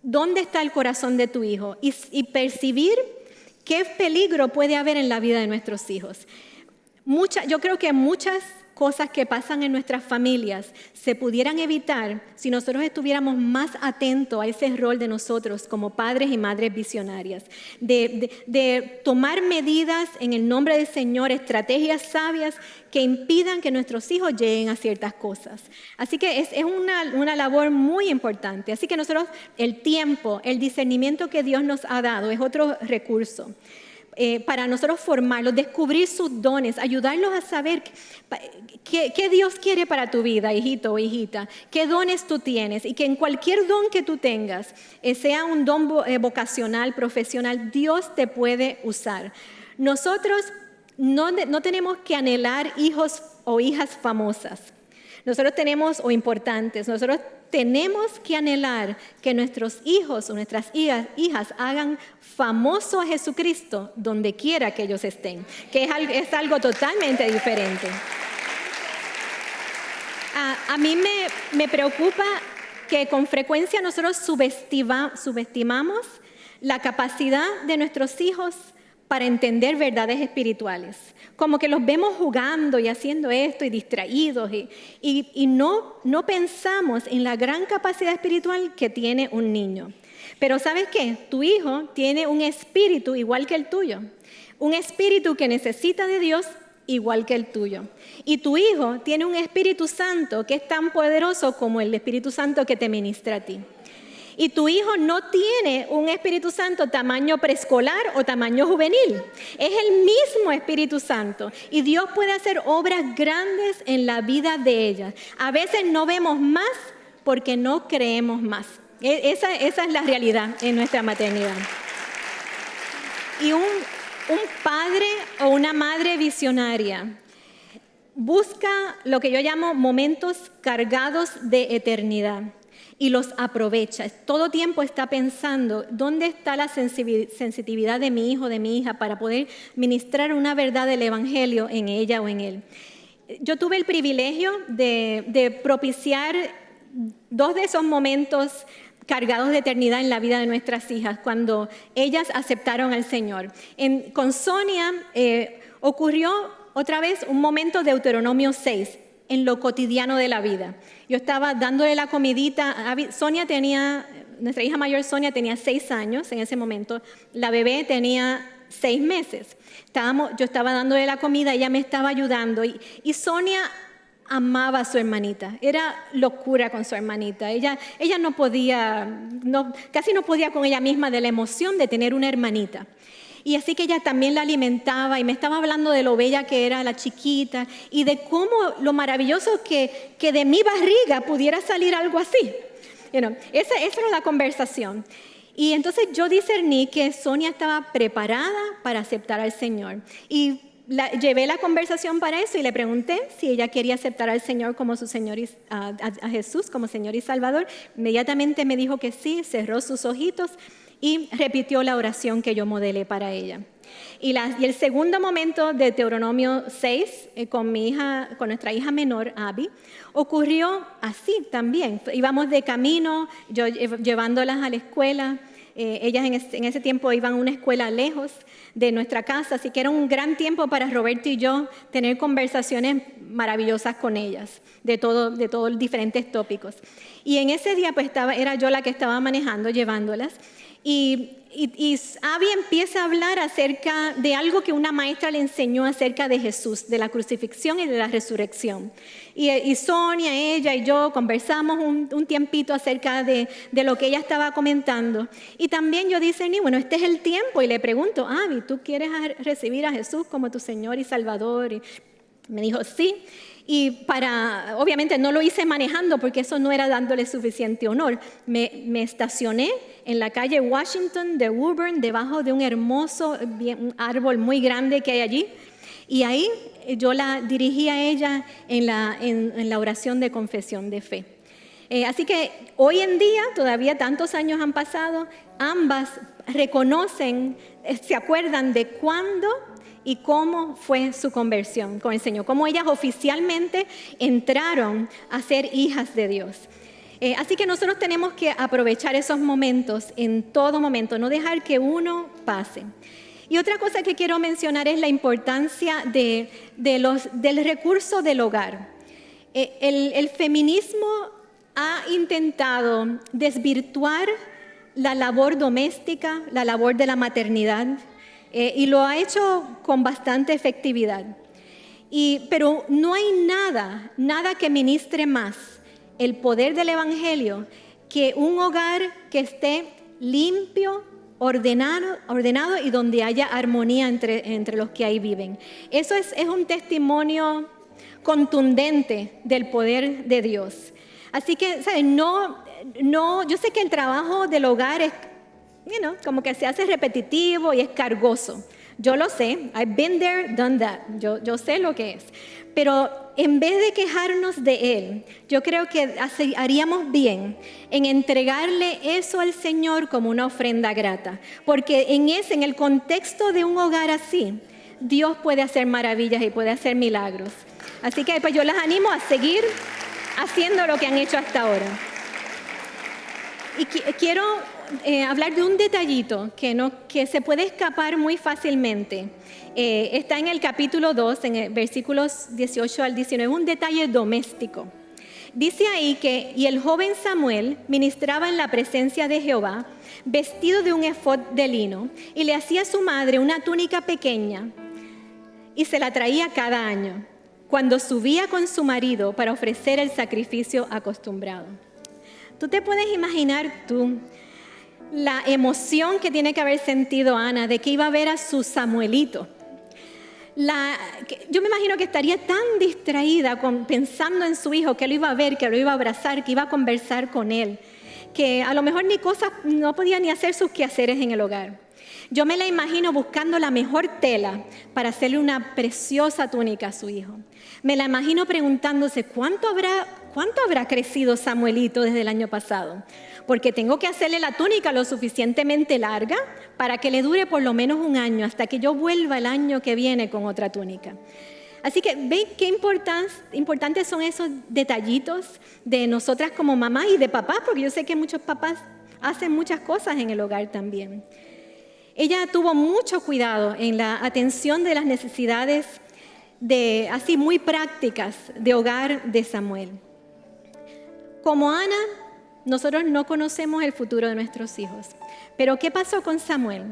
dónde está el corazón de tu hijo y percibir qué peligro puede haber en la vida de nuestros hijos. Yo creo que muchas cosas que pasan en nuestras familias se pudieran evitar si nosotros estuviéramos más atentos a ese rol de nosotros como padres y madres visionarias, de tomar medidas en el nombre del Señor, estrategias sabias que impidan que nuestros hijos lleguen a ciertas cosas. Así que es una labor muy importante. Así que nosotros, el tiempo, el discernimiento que Dios nos ha dado es otro recurso. Para nosotros formarlos, descubrir sus dones, ayudarlos a saber qué Dios quiere para tu vida, hijito o hijita, qué dones tú tienes y que en cualquier don que tú tengas, sea un don vocacional, profesional, Dios te puede usar. Nosotros no tenemos que anhelar hijos o hijas famosas. Nosotros tenemos, o importantes, nosotros tenemos que anhelar que nuestros hijos o nuestras hijas hagan famoso a Jesucristo donde quiera que ellos estén, que es algo totalmente diferente. A mí me preocupa que con frecuencia nosotros subestimamos la capacidad de nuestros hijos para entender verdades espirituales. Como que los vemos jugando y haciendo esto y distraídos y no pensamos en la gran capacidad espiritual que tiene un niño. Pero ¿sabes qué? Tu hijo tiene un espíritu igual que el tuyo. Un espíritu que necesita de Dios igual que el tuyo. Y tu hijo tiene un Espíritu Santo que es tan poderoso como el Espíritu Santo que te ministra a ti. Y tu hijo no tiene un Espíritu Santo tamaño preescolar o tamaño juvenil. Es el mismo Espíritu Santo. Y Dios puede hacer obras grandes en la vida de ellas. A veces no vemos más porque no creemos más. Esa es la realidad en nuestra maternidad. Y un padre o una madre visionaria busca lo que yo llamo momentos cargados de eternidad. Y los aprovecha. Todo tiempo está pensando dónde está la sensitividad de mi hijo, de mi hija, para poder ministrar una verdad del Evangelio en ella o en él. Yo tuve el privilegio de propiciar 2 de esos momentos cargados de eternidad en la vida de nuestras hijas, cuando ellas aceptaron al Señor. Con Sonia ocurrió otra vez un momento de Deuteronomio 6, en lo cotidiano de la vida. Yo estaba dándole la comidita. Nuestra hija mayor Sonia tenía 6 años en ese momento. La bebé tenía 6 meses. Yo estaba dándole la comida, ella me estaba ayudando. Y Sonia amaba a su hermanita. Era locura con su hermanita. Ella casi no podía con ella misma de la emoción de tener una hermanita. Y así que ella también la alimentaba y me estaba hablando de lo bella que era la chiquita y de cómo lo maravilloso que de mi barriga pudiera salir algo así. Esa era la conversación. Y entonces yo discerní que Sonia estaba preparada para aceptar al Señor. Y llevé la conversación para eso y le pregunté si ella quería aceptar al Señor como su Señor, a Jesús como Señor y Salvador. Inmediatamente me dijo que sí, cerró sus ojitos y repitió la oración que yo modelé para ella. Y el segundo momento de Deuteronomio 6 con nuestra hija menor, Abby, ocurrió así también. Íbamos de camino, yo llevándolas a la escuela. Ellas en ese tiempo iban a una escuela lejos de nuestra casa, así que era un gran tiempo para Roberto y yo tener conversaciones maravillosas con ellas, de todos diferentes tópicos. Y en ese día pues era yo la que estaba manejando, llevándolas. Y Abby empieza a hablar acerca de algo que una maestra le enseñó acerca de Jesús, de la crucifixión y de la resurrección. Y Sonia, ella y yo conversamos un tiempito acerca de lo que ella estaba comentando. Y también yo discerní, bueno, este es el tiempo. Y le pregunto, Abby, ¿tú quieres recibir a Jesús como tu Señor y Salvador? Y me dijo, sí. Y obviamente no lo hice manejando porque eso no era dándole suficiente honor. Me estacioné en la calle Washington de Woburn, debajo de un hermoso un árbol muy grande que hay allí. Y ahí yo la dirigí a ella en la oración de confesión de fe. Así que hoy en día, todavía tantos años han pasado, ambas reconocen, se acuerdan de cuándo y cómo fue su conversión con el Señor, cómo ellas oficialmente entraron a ser hijas de Dios. Así que nosotros tenemos que aprovechar esos momentos en todo momento, no dejar que uno pase. Y otra cosa que quiero mencionar es la importancia del recurso del hogar. El feminismo ha intentado desvirtuar la labor doméstica, la labor de la maternidad, y lo ha hecho con bastante efectividad. Pero no hay nada que ministre más el poder del Evangelio que un hogar que esté limpio, ordenado y donde haya armonía entre los que ahí viven. Eso es un testimonio contundente del poder de Dios. Así que, ¿sabes? Yo sé que el trabajo del hogar es, como que se hace repetitivo y es cargoso. Yo lo sé, I've been there, done that. Yo sé lo que es. Pero en vez de quejarnos de él, yo creo que haríamos bien en entregarle eso al Señor como una ofrenda grata. Porque en el contexto de un hogar así, Dios puede hacer maravillas y puede hacer milagros. Así que pues yo las animo a seguir haciendo lo que han hecho hasta ahora. Y quiero hablar de un detallito que se puede escapar muy fácilmente. Está en el capítulo 2, en versículos 18 al 19, un detalle doméstico. Dice ahí que, y el joven Samuel ministraba en la presencia de Jehová, vestido de un efod de lino, y le hacía a su madre una túnica pequeña, y se la traía cada año, cuando subía con su marido para ofrecer el sacrificio acostumbrado. Tú te puedes imaginar la emoción que tiene que haber sentido Ana de que iba a ver a su Samuelito. Yo me imagino que estaría tan distraída pensando en su hijo, que lo iba a ver, que lo iba a abrazar, que iba a conversar con él, que a lo mejor no podía ni hacer sus quehaceres en el hogar. Yo me la imagino buscando la mejor tela para hacerle una preciosa túnica a su hijo. Me la imagino preguntándose, ¿cuánto habrá crecido Samuelito desde el año pasado? Porque tengo que hacerle la túnica lo suficientemente larga para que le dure por lo menos un año, hasta que yo vuelva el año que viene con otra túnica. Así que ven qué importantes son esos detallitos de nosotras como mamás y de papás, porque yo sé que muchos papás hacen muchas cosas en el hogar también. Ella tuvo mucho cuidado en la atención de las necesidades así muy prácticas de hogar de Samuel. Como Ana, nosotros no conocemos el futuro de nuestros hijos. Pero ¿qué pasó con Samuel?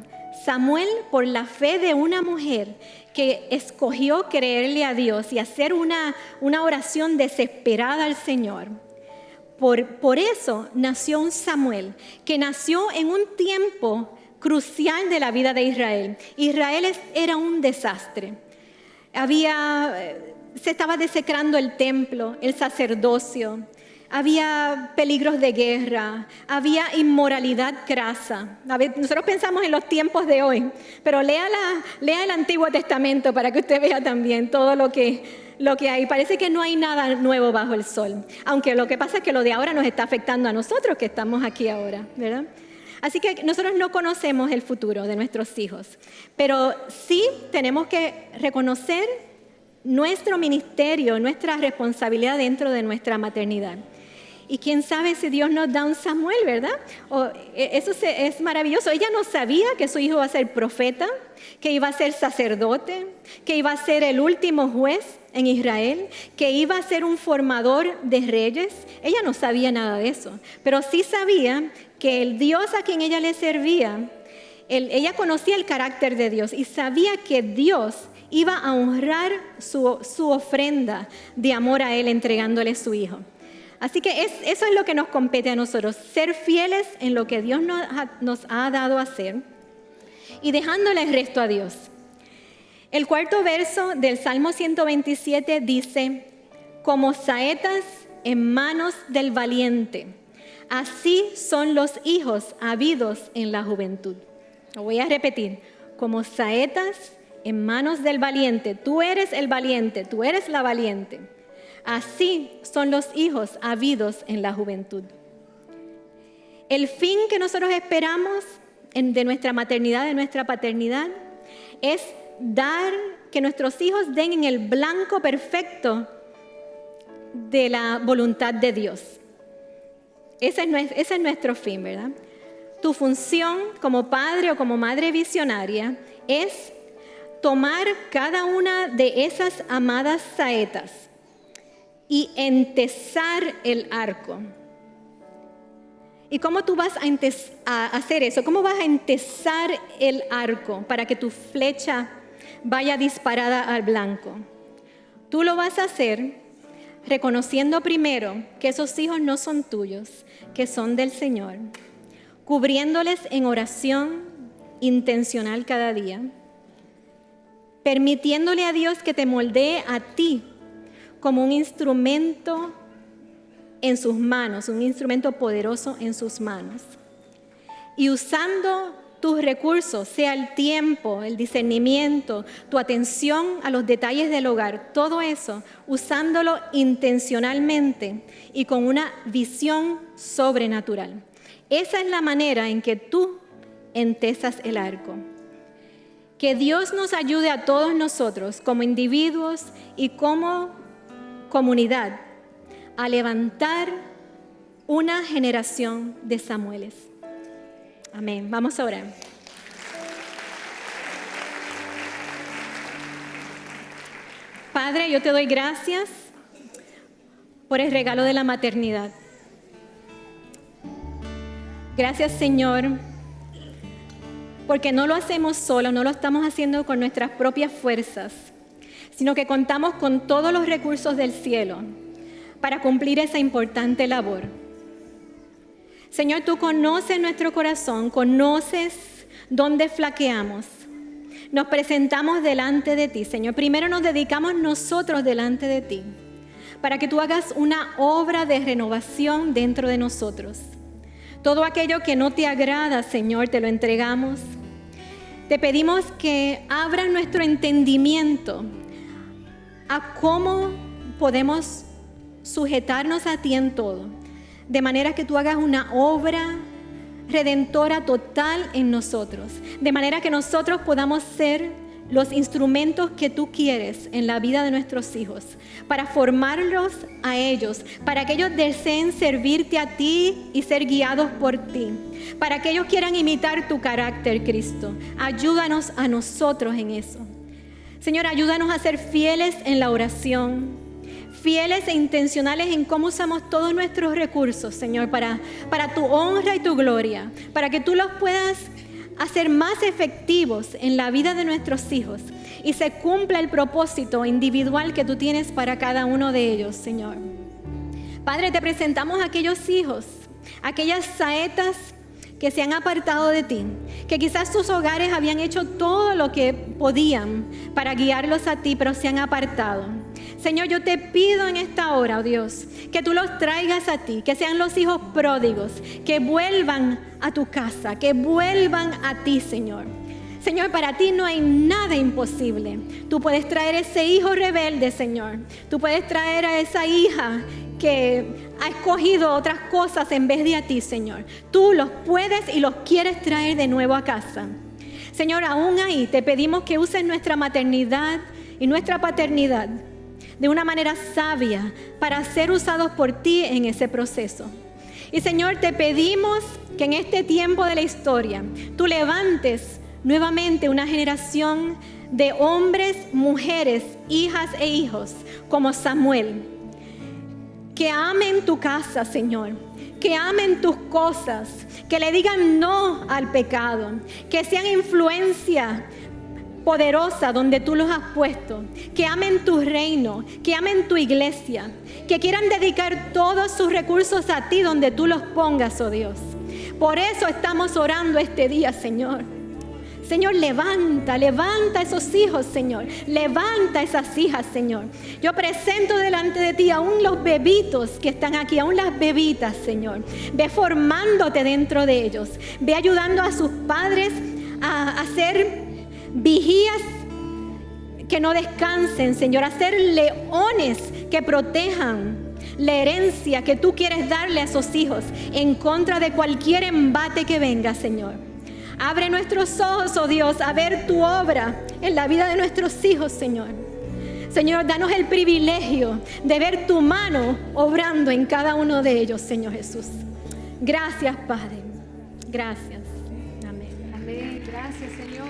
Samuel, por la fe de una mujer que escogió creerle a Dios y hacer una oración desesperada al Señor, por eso nació un Samuel, que nació en un tiempo crucial de la vida de Israel. Israel era un desastre. Se estaba desecrando el templo, el sacerdocio. Había peligros de guerra, había inmoralidad crasa. Nosotros pensamos en los tiempos de hoy, pero lea el Antiguo Testamento para que usted vea también todo lo que hay. Parece que no hay nada nuevo bajo el sol, aunque lo que pasa es que lo de ahora nos está afectando a nosotros que estamos aquí ahora, ¿verdad? Así que nosotros no conocemos el futuro de nuestros hijos, pero sí tenemos que reconocer nuestro ministerio, nuestra responsabilidad dentro de nuestra maternidad. Y quién sabe si Dios nos da un Samuel, ¿verdad? Eso es maravilloso. Ella no sabía que su hijo iba a ser profeta, que iba a ser sacerdote, que iba a ser el último juez en Israel, que iba a ser un formador de reyes. Ella no sabía nada de eso, pero sí sabía que el Dios a quien ella le servía, ella conocía el carácter de Dios y sabía que Dios iba a honrar su ofrenda de amor a él entregándole su hijo. Así que eso es lo que nos compete a nosotros, ser fieles en lo que Dios nos ha dado a hacer y dejándole el resto a Dios. El cuarto verso del Salmo 127 dice, como saetas en manos del valiente, así son los hijos habidos en la juventud. Lo voy a repetir, como saetas en manos del valiente, tú eres el valiente, tú eres la valiente. Así son los hijos habidos en la juventud. El fin que nosotros esperamos de nuestra maternidad, de nuestra paternidad, es que nuestros hijos den en el blanco perfecto de la voluntad de Dios. Ese es nuestro fin, ¿verdad? Tu función como padre o como madre visionaria es tomar cada una de esas amadas saetas y entesar el arco. ¿Y cómo tú vas a hacer eso? ¿Cómo vas a entesar el arco para que tu flecha vaya disparada al blanco? Tú lo vas a hacer reconociendo primero que esos hijos no son tuyos, que son del Señor, cubriéndoles en oración intencional cada día, permitiéndole a Dios que te moldee a ti como un instrumento en sus manos, un instrumento poderoso en sus manos. Y usando tus recursos, sea el tiempo, el discernimiento, tu atención a los detalles del hogar, todo eso, usándolo intencionalmente y con una visión sobrenatural. Esa es la manera en que tú entesas el arco. Que Dios nos ayude a todos nosotros, como individuos y como comunidad, a levantar una generación de Samueles. Amén. Vamos a orar. Padre, yo te doy gracias por el regalo de la maternidad. Gracias, Señor, porque no lo hacemos solo, no lo estamos haciendo con nuestras propias fuerzas, sino que contamos con todos los recursos del cielo para cumplir esa importante labor. Señor, tú conoces nuestro corazón, conoces dónde flaqueamos. Nos presentamos delante de ti, Señor. Primero nos dedicamos nosotros delante de ti, para que tú hagas una obra de renovación dentro de nosotros. Todo aquello que no te agrada, Señor, te lo entregamos. Te pedimos que abras nuestro entendimiento a cómo podemos sujetarnos a ti en todo, de manera que tú hagas una obra redentora total en nosotros, de manera que nosotros podamos ser los instrumentos que tú quieres en la vida de nuestros hijos, para formarlos a ellos, para que ellos deseen servirte a ti y ser guiados por ti, para que ellos quieran imitar tu carácter, Cristo. Ayúdanos a nosotros en eso. Señor, ayúdanos a ser fieles en la oración, fieles e intencionales en cómo usamos todos nuestros recursos, Señor, para tu honra y tu gloria, para que tú los puedas hacer más efectivos en la vida de nuestros hijos y se cumpla el propósito individual que tú tienes para cada uno de ellos, Señor. Padre, te presentamos a aquellos hijos, aquellas saetas que se han apartado de ti, que quizás sus hogares habían hecho todo lo que podían para guiarlos a ti, pero se han apartado. Señor, yo te pido en esta hora, oh Dios, que tú los traigas a ti, que sean los hijos pródigos, que vuelvan a tu casa, que vuelvan a ti, Señor. Señor, para ti no hay nada imposible. Tú puedes traer ese hijo rebelde, Señor. Tú puedes traer a esa hija que ha escogido otras cosas en vez de a ti, Señor. Tú los puedes y los quieres traer de nuevo a casa. Señor, aún ahí te pedimos que uses nuestra maternidad y nuestra paternidad de una manera sabia para ser usados por ti en ese proceso. Y Señor, te pedimos que en este tiempo de la historia tú levantes nuevamente una generación de hombres, mujeres, hijas e hijos como Samuel, que amen tu casa, Señor, que amen tus cosas, que le digan no al pecado, que sean influencia poderosa donde tú los has puesto, que amen tu reino, que amen tu iglesia, que quieran dedicar todos sus recursos a ti donde tú los pongas, oh Dios. Por eso estamos orando este día, Señor. Señor, levanta a esos hijos, Señor. Levanta a esas hijas, Señor. Yo presento delante de ti aún los bebitos que están aquí, aún las bebitas, Señor. Ve formándote dentro de ellos. Ve ayudando a sus padres a hacer vigías que no descansen, Señor, a ser leones que protejan la herencia que tú quieres darle a esos hijos en contra de cualquier embate que venga, Señor. Abre nuestros ojos, oh Dios, a ver tu obra en la vida de nuestros hijos, Señor. Señor, danos el privilegio de ver tu mano obrando en cada uno de ellos, Señor Jesús. Gracias, Padre. Gracias. Amén. Amén. Gracias, Señor.